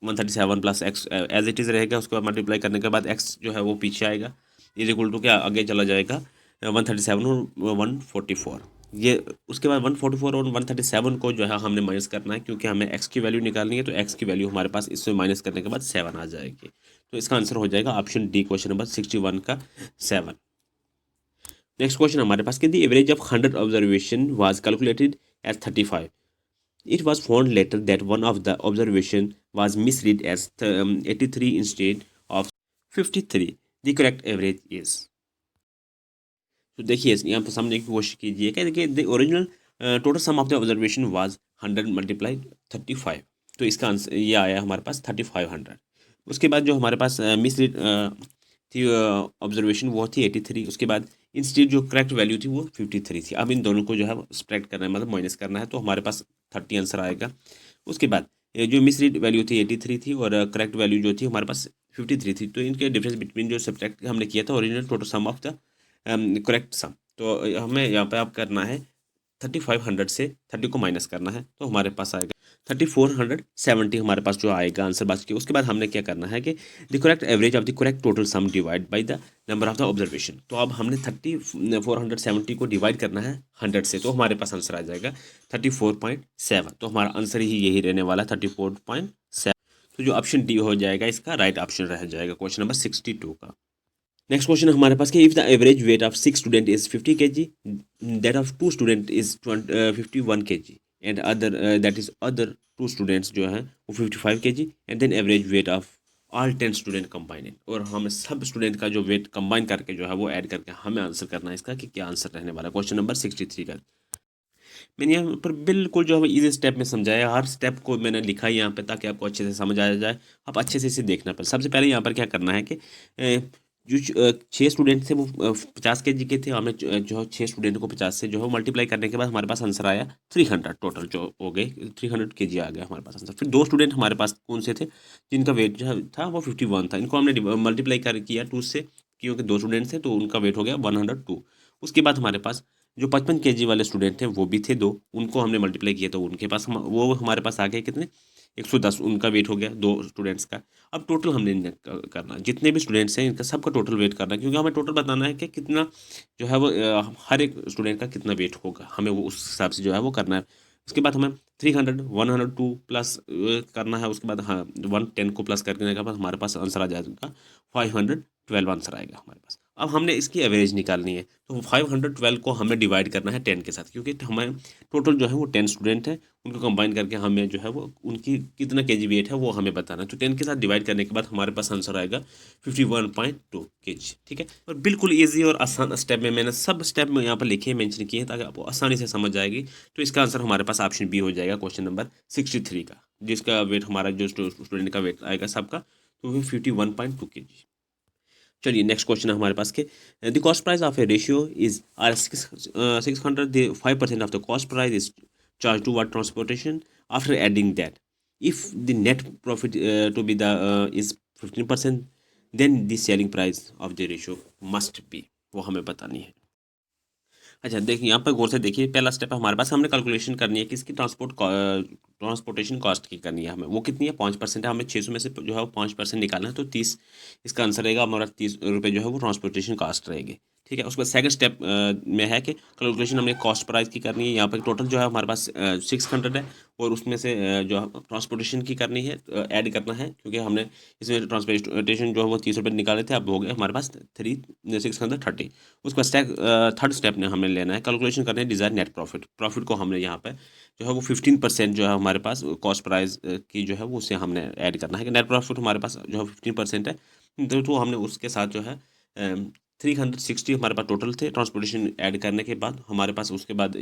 137 प्लस एक्स एज इट इज़ रहेगा। उसके बाद मल्टीप्लाई करने के बाद एक्स जो है वो पीछे आएगा, इज इक्वल टू क्या आगे चला जाएगा 137 और 144। ये उसके बाद 144 और 137 को जो है हमने माइनस करना है, क्योंकि हमें एक्स की वैल्यू निकालनी है। तो एक्स की वैल्यू हमारे पास इसमें माइनस करने के बाद 7 आ जाएगी। तो इसका आंसर हो जाएगा ऑप्शन डी, क्वेश्चन नंबर 61 का 7। नेक्स्ट क्वेश्चन हमारे पास कि the average of 100 observation was calculated as 35। It was found later that one of the observation was misread as 83 instead of 53. The correct average is। तो देखिए यहाँ पर समझने की कोशिश कीजिए कि देखिए the original total sum of the observation was 100 multiplied 35। तो इसका आंसर ये आया हमारे पास 3500। उसके बाद जो हमारे पास मिसरीड थी ऑब्जर्वेशन वो थी 83। उसके बाद इंस्टीड जो करेक्ट वैल्यू थी वो 53 थी। अब इन दोनों को जो है स्प्रेड करना है, मतलब माइनस करना है, तो हमारे पास 30 आंसर आएगा। उसके बाद जो मिसरीड वैल्यू थी 83 थी और करेक्ट वैल्यू जो थी हमारे पास 53 थी। तो इनके डिफरेंस बिटवीन जो सब्ट्रैक्ट हमने किया था original total sum of the correct sum, तो हमें यहाँ पे आप करना है 3500 से 30 को माइनस करना है, तो हमारे पास आएगा 3470 हमारे पास जो आएगा आंसर बच के। उसके बाद हमने क्या करना है कि the correct average of the correct total sum divide by the number of the observation. तो अब हमने 3470 को डिवाइड करना है 100 से, तो हमारे पास आंसर आ जाएगा 34.7। तो हमारा आंसर ही यही रहने वाला है 34.7। तो जो ऑप्शन डी हो जाएगा इसका राइट ऑप्शन रह जाएगा क्वेश्चन नंबर 62 का। नेक्स्ट क्वेश्चन हमारे पास कि if the average weight of 6 student is 50 kg, that of 2 student is 51 kg and other that is other 2 students जो हैं वो 55 kg and then average weight of all 10 student combined, और हमें सब स्टूडेंट का जो वेट कंबाइन करके जो है वो ऐड करके हमें आंसर करना है इसका कि क्या आंसर रहने वाला है क्वेश्चन नंबर 63 का। मैंने यहाँ पर बिल्कुल जो है इजी स्टेप में समझाया, हर स्टेप को मैंने लिखा है यहाँ पे ताकि आपको अच्छे से समझ आ जाए, आप अच्छे से इसे देखना पर। सबसे पहले यहाँ पर क्या करना है कि जो 6 स्टूडेंट थे वो 50 kg के थे, हमें जो 6 स्टूडेंट को 50 से जो है मल्टीप्लाई करने के बाद हमारे पास आंसर आया 300, टोटल जो हो गए 300 kg आ गया हमारे पास आंसर। फिर 2 स्टूडेंट हमारे पास कौन से थे जिनका वेट जो था वो 51 था, इनको हमने मल्टीप्लाई कर किया 2 से, क्योंकि 2 स्टूडेंट थे तो उनका वेट हो गया 102। उसके बाद हमारे पास जो 55 kg वाले स्टूडेंट थे वो भी थे 2, उनको हमने मल्टीप्लाई किया तो उनके पास वो हमारे पास आ गए कितने 110, उनका वेट हो गया 2 स्टूडेंट्स का। अब टोटल हमने करना जितने भी स्टूडेंट्स हैं इनका सबका टोटल वेट करना है, क्योंकि हमें टोटल बताना है कि कितना जो है वो हर एक स्टूडेंट का कितना वेट होगा, हमें वो उस हिसाब से जो है वो करना है। उसके बाद हमें 300 102 प्लस करना है, उसके बाद हाँ 110 को प्लस करने के बाद हमारे पास आंसर आ जाएगा 512 आंसर आएगा हमारे पास। अब हमने इसकी एवरेज निकालनी है, तो 512 को हमें डिवाइड करना है 10 के साथ, क्योंकि हमें टोटल जो है वो 10 स्टूडेंट हैं, उनको कंबाइन करके हमें जो है वो उनकी कितना kg वेट है वो हमें बताना है। तो 10 के साथ डिवाइड करने के बाद हमारे पास आंसर आएगा 51.2 kg। ठीक है, और बिल्कुल ईजी और आसान स्टेप में मैंने सब स्टेप में यहाँ पर लिखे मेंशन किए हैं ताकि आपको आसानी से समझ आएगी। तो इसका आंसर हमारे पास ऑप्शन बी हो जाएगा क्वेश्चन नंबर 63 का, जिसका वेट हमारा जो स्टूडेंट का वेट आएगा सबका तो वो 51.2 kg। चलिए नेक्स्ट क्वेश्चन है हमारे पास के the cost price of a ratio is R 600, the 5% of the cost price is charge टू वाट transportation after adding that, if the net profit to be the is 15%, then the selling price of the ratio must be, वो हमें बतानी है। अच्छा देखिए यहाँ पर गौर से देखिए, पहला स्टेप है हमारे पास, हमने कैलकुलेशन करनी है कि इसकी ट्रांसपोर्टेशन कॉस्ट की करनी है हमें, वो कितनी है 5% है, हमें 600 में से जो है वो 5% निकालना है, तो 30 इसका आंसर रहेगा हमारा 30 रुपये जो है वो ट्रांसपोर्टेशन कॉस्ट रहेगी। ठीक है, उसके बाद सेकंड स्टेप में है कि कैलकुलेशन हमने कॉस्ट प्राइस की करनी है। यहाँ पर टोटल जो है हमारे पास 600 है और उसमें से जो ट्रांसपोर्टेशन की करनी है ऐड करना है, क्योंकि हमने इसमें ट्रांसपोर्टेशन जो है वो 30 रुपये निकाले थे, अब हो गए हमारे पास 630। उसके बाद थर्ड स्टेप ने हमें लेना है कैलकुलेशन करना है डिज़ायर नेट प्रॉफिट, प्रॉफिट को हमने यहाँ पे जो है वो 15% जो है हमारे पास कॉस्ट प्राइस की जो है वो उसे हमने ऐड करना है कि नेट प्रॉफिट हमारे पास जो है 15% है, तो हमने उसके साथ जो है 360 हमारे पास टोटल थे, ट्रांसपोर्टेशन ऐड करने के बाद हमारे पास उसके बाद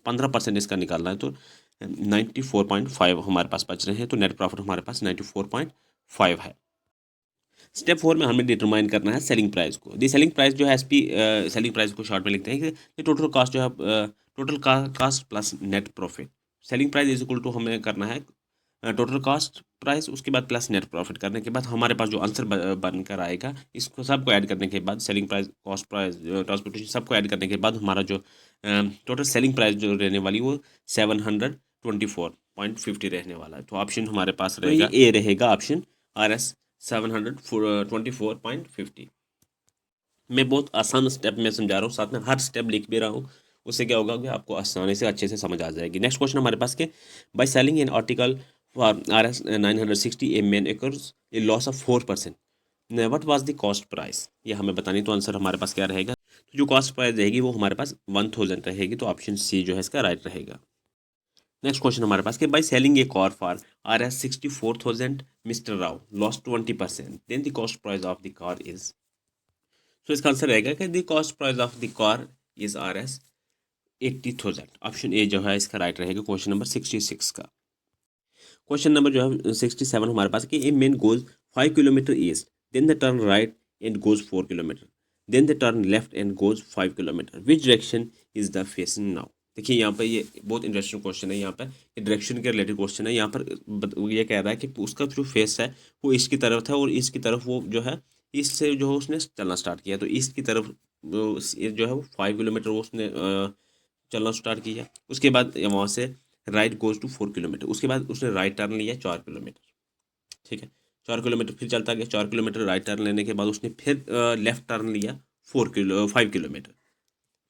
15% इसका निकालना है, तो 94.5 हमारे पास बच रहे हैं, तो नेट प्रॉफिट हमारे पास 94.5 है। स्टेप 4 में हमें डिटरमाइन करना है सेलिंग प्राइस को। दी सेलिंग प्राइस जो है एसपी सेलिंग प्राइस को शॉर्ट में लिखते हैं कि टोटल कॉस्ट जो है total cost plus net profit. Selling price is equal to हमें करना है टोटल कॉस्ट प्राइस, उसके बाद प्लस नेट प्रॉफिट करने के बाद हमारे पास जो आंसर बनकर आएगा इसको सबको ऐड करने के बाद selling price cost price transportation सबको ऐड करने के बाद हमारा जो टोटल सेलिंग प्राइस जो रहने वाली वो 724.50 रहने वाला है। तो ऑप्शन हमारे पास रहेगा ए रहेगा ऑप्शन RS 724.50। मैं बहुत आसान स्टेप में समझा रहा हूँ, साथ में हर स्टेप लिख भी रहा हूँ, उससे क्या होगा कि आपको आसानी से अच्छे से समझ आ जाएगी। नेक्स्ट क्वेश्चन हमारे पास के by selling an article for RS 960 a man acres A loss of 4%, what was the cost price, ये हमें बतानी। तो आंसर हमारे पास क्या रहेगा, तो जो कॉस्ट प्राइस रहेगी वो हमारे पास 1000 रहेगी, तो ऑप्शन सी जो है इसका राइट रहेगा। नेक्स्ट क्वेश्चन हमारे पास कि by selling a car for RS 64,000 mister Rao lost 20%, then the cost price of the car is, तो इसका आंसर रहेगा कि the cost price of the car is RS 80,000। Option A जो है इसका राइट रहेगा क्वेश्चन नंबर 66 का। क्वेश्चन नंबर जो है 67 हमारे पास कि a man goes 5 kilometre east, then the turn right and goes 4 kilometre, then the turn left and goes 5 kilometre, which direction is the facing now. देखिए यहाँ पर ये बहुत इंटरेस्टिंग क्वेश्चन है, यहाँ पर डायरेक्शन के रिलेटेड क्वेश्चन है। यहाँ पर ये कह रहा है कि उसका जो फेस है वो ईस्ट की तरफ था, और ईस्ट की तरफ वो जो है ईस्ट से जो है उसने चलना स्टार्ट किया। तो ईस्ट की तरफ जो है वो 5 किलोमीटर वो उसने चलना स्टार्ट किया। उसके बाद वहाँ से राइट गोज टू 4 किलोमीटर, उसके बाद उसने राइट टर्न लिया 4 किलोमीटर। ठीक है, 4 किलोमीटर फिर चलता गया, 4 किलोमीटर राइट टर्न लेने के बाद उसने फिर लेफ्ट टर्न लिया 5 किलोमीटर।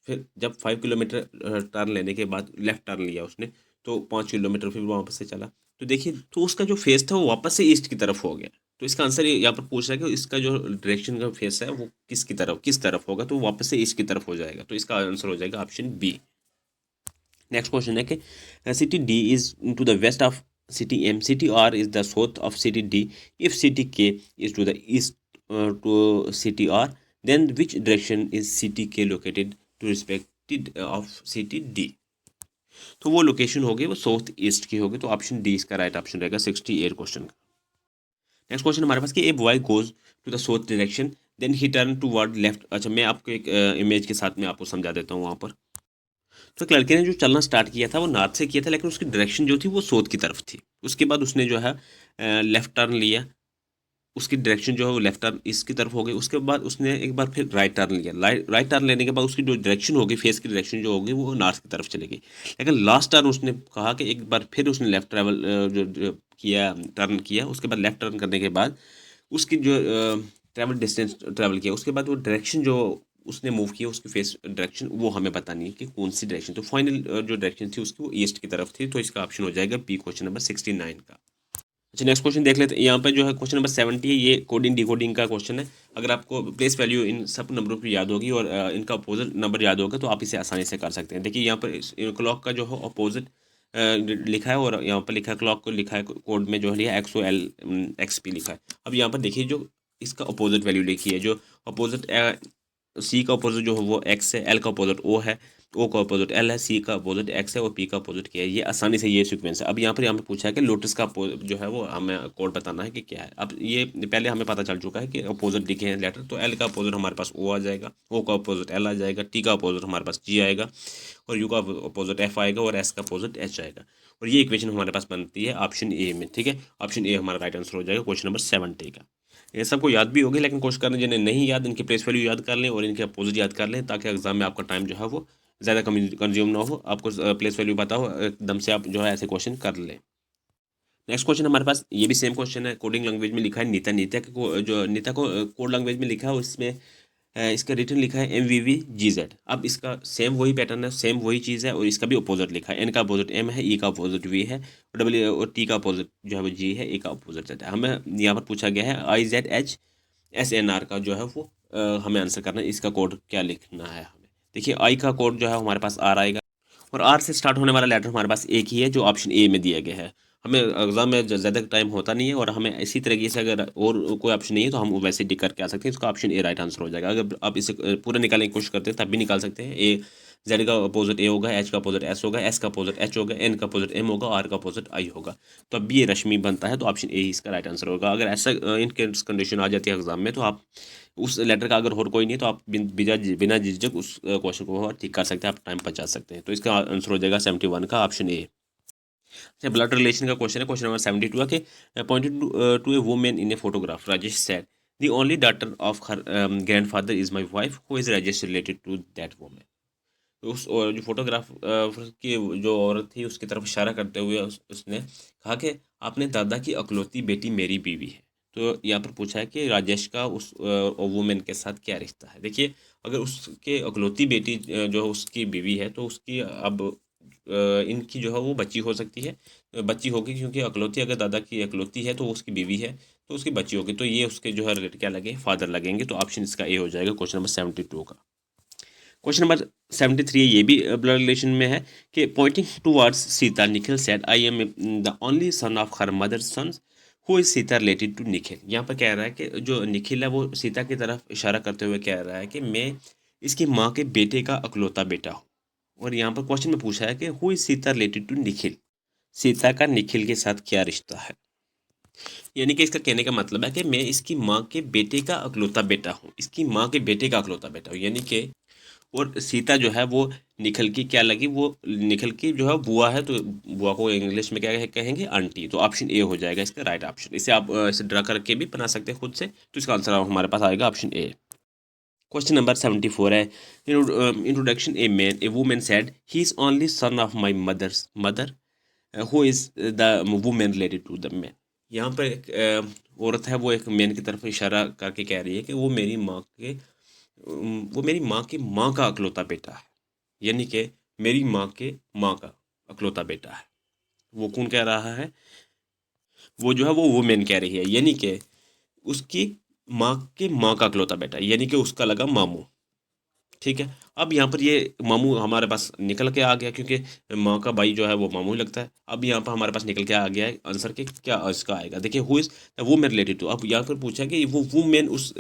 फिर जब 5 किलोमीटर टर्न लेने के बाद लेफ्ट टर्न लिया उसने, तो 5 किलोमीटर फिर वापस से चला। तो देखिए, तो उसका जो फेस था वो वापस से ईस्ट की तरफ हो गया। तो इसका आंसर यहाँ पर पूछ रहा है कि इसका जो डायरेक्शन का फेस है वो किस तरफ होगा, तो वापस से ईस्ट की तरफ हो जाएगा। तो इसका आंसर हो जाएगा ऑप्शन बी। नेक्स्ट क्वेश्चन है कि city D is to the west of city M, city R is the south of city D, if city K is to the east to city R, then which direction is city K located to respected of city D. तो वो location होगी वो south east की होगी। तो option D इसका right option रहेगा 68 question का। नेक्स्ट क्वेश्चन हमारे पास कि a boy goes to the south direction, then he turn toward left. अच्छा, मैं आपको एक इमेज के साथ में आपको समझा देता हूँ। वहाँ पर तो एक लड़के ने जो चलना स्टार्ट किया था वो नॉर्थ से किया था, लेकिन उसकी डायरेक्शन जो थी वो साउथ की तरफ थी। उसके बाद उसने जो है लेफ्ट टर्न लिया, उसकी डायरेक्शन जो है वो लेफ्ट टर्न इसकी तरफ हो गई। उसके बाद उसने एक बार फिर राइट टर्न लिया, राइट टर्न लेने के बाद उसकी जो डायरेक्शन होगी, फेस की डायरेक्शन जो होगी वो नॉर्थ की तरफ चली गई। लेकिन लास्ट टर्न उसने कहा कि एक बार फिर उसने लेफ्ट ट्रैवल जो किया, टर्न किया, उसके बाद लेफ्ट टर्न करने के बाद उसकी जो ट्रैवल डिस्टेंस ट्रैवल किया, उसके बाद वो डायरेक्शन जो उसने मूव किया, उसकी फेस डायरेक्शन वो हमें बतानी है कि कौन सी डायरेक्शन। तो फाइनल जो डायरेक्शन थी उसकी वो ईस्ट की तरफ थी। तो इसका ऑप्शन हो जाएगा बी, क्वेश्चन नंबर 69 का। अच्छा, नेक्स्ट क्वेश्चन देख लेते हैं। यहाँ पे जो है क्वेश्चन नंबर 70 है, ये कोडिंग डिकोडिंग का क्वेश्चन है। अगर आपको प्लेस वैल्यू इन सब नंबरों की याद होगी और इनका अपोजिट नंबर याद होगा तो आप इसे आसानी से कर सकते हैं। देखिए यहाँ पर क्लॉक का जो है अपोजिट लिखा है, और यहाँ पर लिखा है क्लॉक को लिखा है कोड में जो है लिखा है XOL XP लिखा है। अब यहाँ पर देखिए जो इसका अपोजिट वैल्यू लिखी है, जो अपोजिट सी का अपोजिट जो है वो एक्स है, एल का अपोजिट ओ है, ओ का अपोजिट एल है, सी का अपोजिट एक्स है और पी का अपोजिट क्या है। ये आसानी से ये सीक्वेंस है। अब यहाँ पर हमें पूछा है कि लोटस का जो है वो हमें कोड बताना है कि क्या है। अब ये पहले हमें पता चल चुका है कि अपोजिट लिखे हैं लेटर, तो एल का अपोजिट हमारे पास ओ आ जाएगा, ओ का अपोजिट एल आ जाएगा, टी का अपोजिट हमारे पास जी आएगा, और यू का अपोजिट एफ आएगा, और एस का अपोजिट एच आएगा। और ये इक्वेशन हमारे पास बनती है ऑप्शन ए में। ठीक है, ऑप्शन ए हमारा राइट आंसर हो जाएगा क्वेश्चन नंबर 70 का। ये सबको याद भी होगी, लेकिन कोशिश करना जिन्हें नहीं याद, इनके प्लेस वैल्यू याद कर लें और इनके अपोजिट याद कर लें, ताकि एग्जाम में आपका टाइम जो है वो ज़्यादा कंज्यूम ना हो, आपको प्लेस वैल्यू पता हो, एकदम से आप जो है ऐसे क्वेश्चन कर लें। नेक्स्ट क्वेश्चन हमारे पास ये भी सेम क्वेश्चन है, कोडिंग लैंग्वेज में लिखा है नीता। नीता को कोड लैंग्वेज में लिखा है, उसमें इसका रिटर्न लिखा है MVVGZ। अब इसका सेम वही पैटर्न है, सेम वही चीज़ है, और इसका भी अपोजिट लिखा है। एन का अपोजिट M है, ई का अपोजिट V है, और डब्ल्यू और टी का अपोजिट जो है वो G है, ए का अपोजिट Z है। हमें यहाँ पर पूछा गया है IZHSNR का जो है वो हमें आंसर करना है, इसका कोड क्या लिखना है हमें। देखिए आई का कोड जो है हमारे पास R आएगा, और आर से स्टार्ट होने वाला लेटर हमारे पास एक ही है जो ऑप्शन ए में दिया गया है। हमें एग्जाम में ज़्यादा टाइम होता नहीं है, और हमें इसी तरीके से अगर और कोई ऑप्शन नहीं है तो हम वैसे टिक करके आ सकते हैं। इसका ऑप्शन ए राइट आंसर हो जाएगा। अगर आप इसे पूरा निकालने की कोशिश करते हैं तब भी निकाल सकते हैं। ए जेड का अपोजिट ए होगा, एच का अपोजिट एस होगा, एस का अपोजिट एच होगा, एन का अपोजिट एम होगा, आर का अपोजिट आई होगा। तो अब भी ये रश्मि बनता है, तो ऑप्शन ए ही इसका राइट आंसर होगा। अगर ऐसा इन कंडीशन आ जाती है एग्जाम में, तो आप उस लेटर का अगर और कोई नहीं है तो आप बिना झिझक उस क्वेश्चन को ठीक कर सकते हैं, आप टाइम बचा सकते हैं। तो इसका आंसर हो जाएगा 71 का ऑप्शन ए। अच्छा, ब्लड रिलेशन का क्वेश्चन है, क्वेश्चन नंबर 72 के pointed to a women in a photograph, Rajesh said the only daughter of her grandfather is my wife, who is Rajesh related to that women. तो उस और जो फोटोग्राफ की जो औरत थी उसकी तरफ इशारा करते हुए उसने कहा कि आपने दादा की अकलौती बेटी मेरी बीवी है। तो यहाँ पर पूछा है कि राजेश का उस वुमेन के साथ क्या रिश्ता है। देखिए, अगर उसके अकलौती बेटी जो है उसकी बीवी है, तो उसकी अब इनकी जो है वो बच्ची हो सकती है, बच्ची होगी, क्योंकि अकलौती अगर दादा की अकलौती है तो वो उसकी बीवी है, तो उसकी बच्ची होगी। तो ये उसके जो है रिलेट क्या लगे, फादर लगेंगे। तो ऑप्शन इसका ए हो जाएगा क्वेश्चन नंबर 72 का। क्वेश्चन नंबर 73 ये भी ब्लड रिलेशन में है कि pointing towards Sita Nikhil said I am the only son of her mother son, who is Sita related to Nikhil. यहाँ पर कह रहा है कि जो निखिल है वो सीता की तरफ इशारा करते हुए कह रहा है कि मैं इसकी माँ के बेटे का अकलौता बेटा हूँ। और यहाँ पर क्वेश्चन में पूछा है कि who is Sita related to Nikhil, Sita का निखिल के साथ क्या रिश्ता है। यानी कि इसका कहने का मतलब है कि मैं इसकी माँ के बेटे का अकलौता बेटा हूँ, इसकी माँ के बेटे का अकलौता बेटा हूँ। यानी कि और सीता जो है वो निखिल की क्या लगी, वो निखिल की जो है बुआ है, तो बुआ को इंग्लिश में क्या कहेंगे, आंटी। तो ऑप्शन ए हो जाएगा इसका राइट ऑप्शन। इसे आप इसे ड्रा करके भी बना सकते हैं खुद से, तो इसका आंसर हमारे पास आएगा ऑप्शन ए। क्वेश्चन नंबर 74 है, introduction a women said he is only son of my mother who is the women related to the man. यहाँ पर एक औरत है, वो एक मैन की तरफ इशारा करके कह रही है कि वो मेरी माँ की माँ का अकलौता बेटा है, यानी कि मेरी माँ के माँ का अकलौता बेटा है। वो कौन कह रहा है, वो जो है वो वुमेन कह रही है, यानी कि उसकी माँ के माँ का अकलौता बेटा, यानी कि उसका लगा मामू। ठीक है, अब यहाँ पर ये मामू हमारे पास निकल के आ गया, क्योंकि माँ का भाई जो है वो मामू ही लगता है। अब यहाँ पर हमारे पास निकल के आ गया है आंसर के क्या इसका आएगा। देखिए हु इज वो मैन रिलेटेड टू, अब यहाँ पर पूछा कि वो मैन उस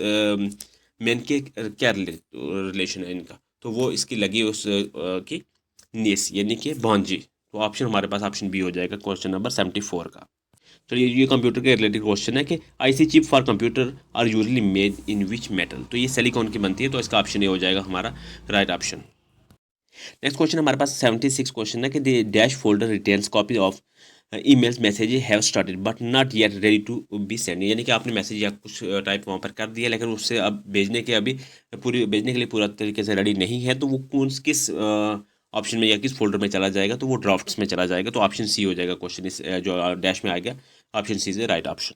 मैन के क्या रिलेशन है इनका, तो वो इसकी लगी उस की नेस, यानी कि भांजी। तो ऑप्शन हमारे पास ऑप्शन बी हो जाएगा क्वेश्चन नंबर 74 का। तो ये कंप्यूटर के रिलेटेड क्वेश्चन है कि IC chip for computer are usually made in which metal. तो ये सिलिकॉन की बनती है, तो इसका ऑप्शन ए हो जाएगा हमारा राइट ऑप्शन। नेक्स्ट क्वेश्चन हमारे पास 76 क्वेश्चन है कि the dash folder retains copy of emails message have started but not yet ready to be send, यानी कि आपने मैसेज या कुछ टाइप वहाँ पर कर दिया, लेकिन उससे अब भेजने के लिए पूरा तरीके से रेडी नहीं है, तो वो किस ऑप्शन में या किस फोल्डर में चला जाएगा, तो वो ड्राफ्ट्स में चला जाएगा। तो ऑप्शन सी हो जाएगा क्वेश्चन इस जो डैश में आएगा, option C is right option.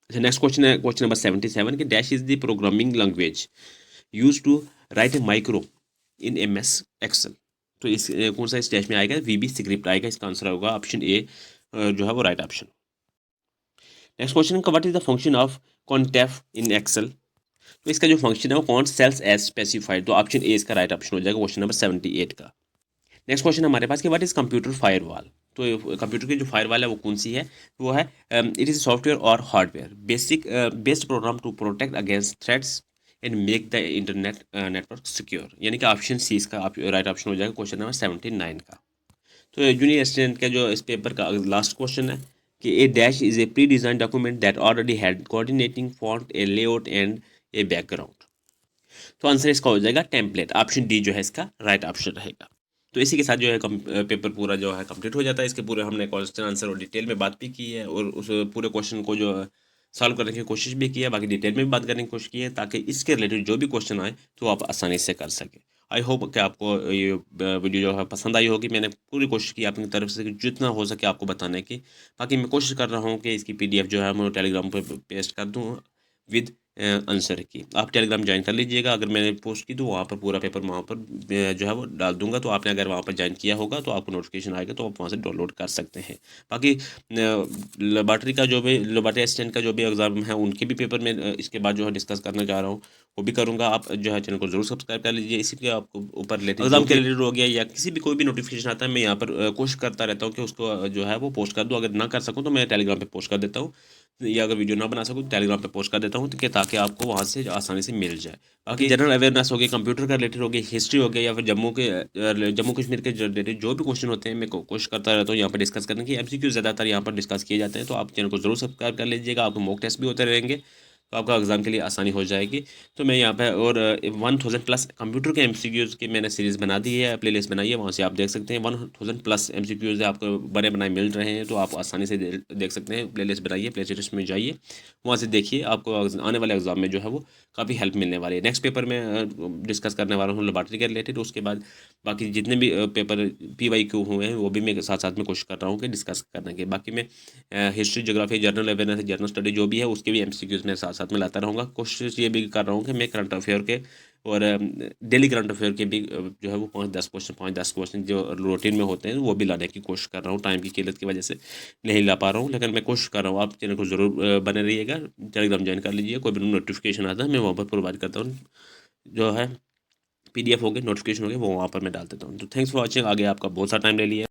अच्छा, नेक्स्ट क्वेश्चन है क्वेश्चन नंबर 77 कि dash is the programming language use to write a micro in MS Excel. तो इस कौन सा इस डैश में आएगा, VB स्क्रिप्ट आएगा। इसका आंसर होगा ऑप्शन ए जो है वो राइट ऑप्शन। नेक्स्ट क्वेश्चन का what is the function of countif in Excel. तो इसका जो फंक्शन है वो कॉन्ट सेल्स एज स्पेसिफाइड, तो ऑप्शन ए इसका राइट ऑप्शन हो जाएगा क्वेश्चन नंबर 78 का। नेक्स्ट क्वेश्चन हमारे पास कि व्हाट इज कंप्यूटर फायरवॉल। तो कंप्यूटर की जो फायरवॉल है वो कौन सी है, वो है इट इज़ सॉफ्टवेयर और hardware based program to protect against threats and make the internet network secure, यानी कि ऑप्शन सी इसका राइट ऑप्शन हो जाएगा क्वेश्चन नंबर 79 का। तो जूनियर स्टूडेंट का जो इस पेपर का लास्ट क्वेश्चन है कि a dash is a pre design document that already had coordinating font a layout and a background. तो आंसर इसका हो जाएगा टेम्पलेट, ऑप्शन डी जो है इसका राइट ऑप्शन रहेगा। तो इसी के साथ जो है पेपर पूरा जो है कंप्लीट हो जाता है। इसके पूरे हमने क्वेश्चन आंसर और डिटेल में बात भी की है, और उस पूरे क्वेश्चन को जो सॉल्व करने की कोशिश भी की है, बाकी डिटेल में भी बात करने की कोशिश की है, ताकि इसके रिलेटेड जो भी क्वेश्चन आए तो आप आसानी से कर सकें। आई होप कि आपको ये वीडियो जो है पसंद आई होगी। मैंने पूरी कोशिश की अपनी तरफ से जितना हो सके आपको बताने की। बाकी मैं कोशिश कर रहा हूँ कि इसकी PDF जो है मैं टेलीग्राम पर पेस्ट कर दूँ विद आंसर की। आप टेलीग्राम ज्वाइन कर लीजिएगा, अगर मैंने पोस्ट की तो वहाँ पर पूरा पेपर वहाँ पर जो है वो डाल दूंगा। तो आपने अगर वहाँ पर ज्वाइन किया होगा तो आपको नोटिफिकेशन आएगा, तो आप वहाँ से डाउनलोड कर सकते हैं। बाकी लेबॉर्ट्री का जो भी लेबॉर्ट्री असिस्टेंट का जो भी एग्ज़ाम है उनके भी पेपर में इसके बाद जो है डिस्कस करना चाह रहा हूँ, वो भी करूँगा। आप जो है चैनल को जरूर सब्सक्राइब कर लीजिए। इसी के आपको ऊपर रिलेटेड एग्जाम के रिलेटेड हो गया या किसी भी कोई भी नोटिफिकेशन आता है, मैं यहाँ पर कोशिश करता रहता हूँ कि उसको जो है वो पोस्ट कर दूँ। अगर ना कर सकूँ तो मैं टेलीग्राम पर पोस्ट कर देता हूँ, या अगर वीडियो ना बना सकूँ तो टेलीग्राम पे पोस्ट कर देता हूँ, ताकि आपको वहाँ से आसानी से मिल जाए। बाकी जनरल अवेयरनेस हो गई, कंप्यूटर का रिलेटेड हो गई, हिस्ट्री हो गई, या फिर जम्मू कश्मीर के रिलेटेड जो भी क्वेश्चन होते हैं मैं कोशिश करता रहता हूँ यहाँ पर डिस्कस करने की। MCQ ज़्यादातर यहाँ पर डिस्कस किए जाते हैं, तो आप चैनल को जरूर सब्सक्राइब कर लीजिएगा। आपको मॉक टेस्ट भी होते रहेंगे, तो आपका एग्ज़ाम के लिए आसानी हो जाएगी। तो मैं यहाँ पे और 1000+ कंप्यूटर के MCQs की मैंने सीरीज़ बना दी है, प्लेलिस्ट बनाई है, वहाँ से आप देख सकते हैं। 1000+ MCQs आपको बने बनाए मिल रहे हैं, तो आप आसानी से देख सकते हैं। प्लेलिस्ट बनाइए, प्लेलिस्ट में जाइए, वहाँ से देखिए, आपको आने वाले एग्ज़ाम में जो है वो काफ़ी हेल्प मिलने वाली है। नेक्स्ट पेपर में डिस्कस करने वाला हूँ लेबॉर्ट्री के रिलेटेड। उसके बाद बाकी जितने भी पेपर PYQ हुए हैं वो भी मैं साथ साथ में कोशिश कर रहा हूँ कि डिस्कस करने के। बाकी मैं history, geography, general awareness, general study जो भी है उसके भी MCQs में साथ में लाता रहूँगा। कोशिश ये भी कर रहा हूँ कि मैं करंट अफेयर के और डेली करंट अफेयर के भी जो है वो 5-10 क्वेश्चन जो रूटीन में होते हैं वो भी लाने की कोशिश कर रहा हूँ। टाइम की किल्लत की वजह से नहीं ला पा रहा हूँ, लेकिन मैं कोशिश कर रहा हूँ। आप चैनल को ज़रूर बने रहिएगा, टेलीग्राम ज्वाइन कर लीजिए। कोई भी नोटिफिकेशन आता है मैं वहाँ पर प्रोवाइड करता हूँ, जो है PDF हो गए, नोटिफिकेशन हो गए, वो वहाँ पर मैं डाल देता हूँ। तो थैंक्स फॉर वॉचिंग। आगे आपका बहुत सारा टाइम ले लिया।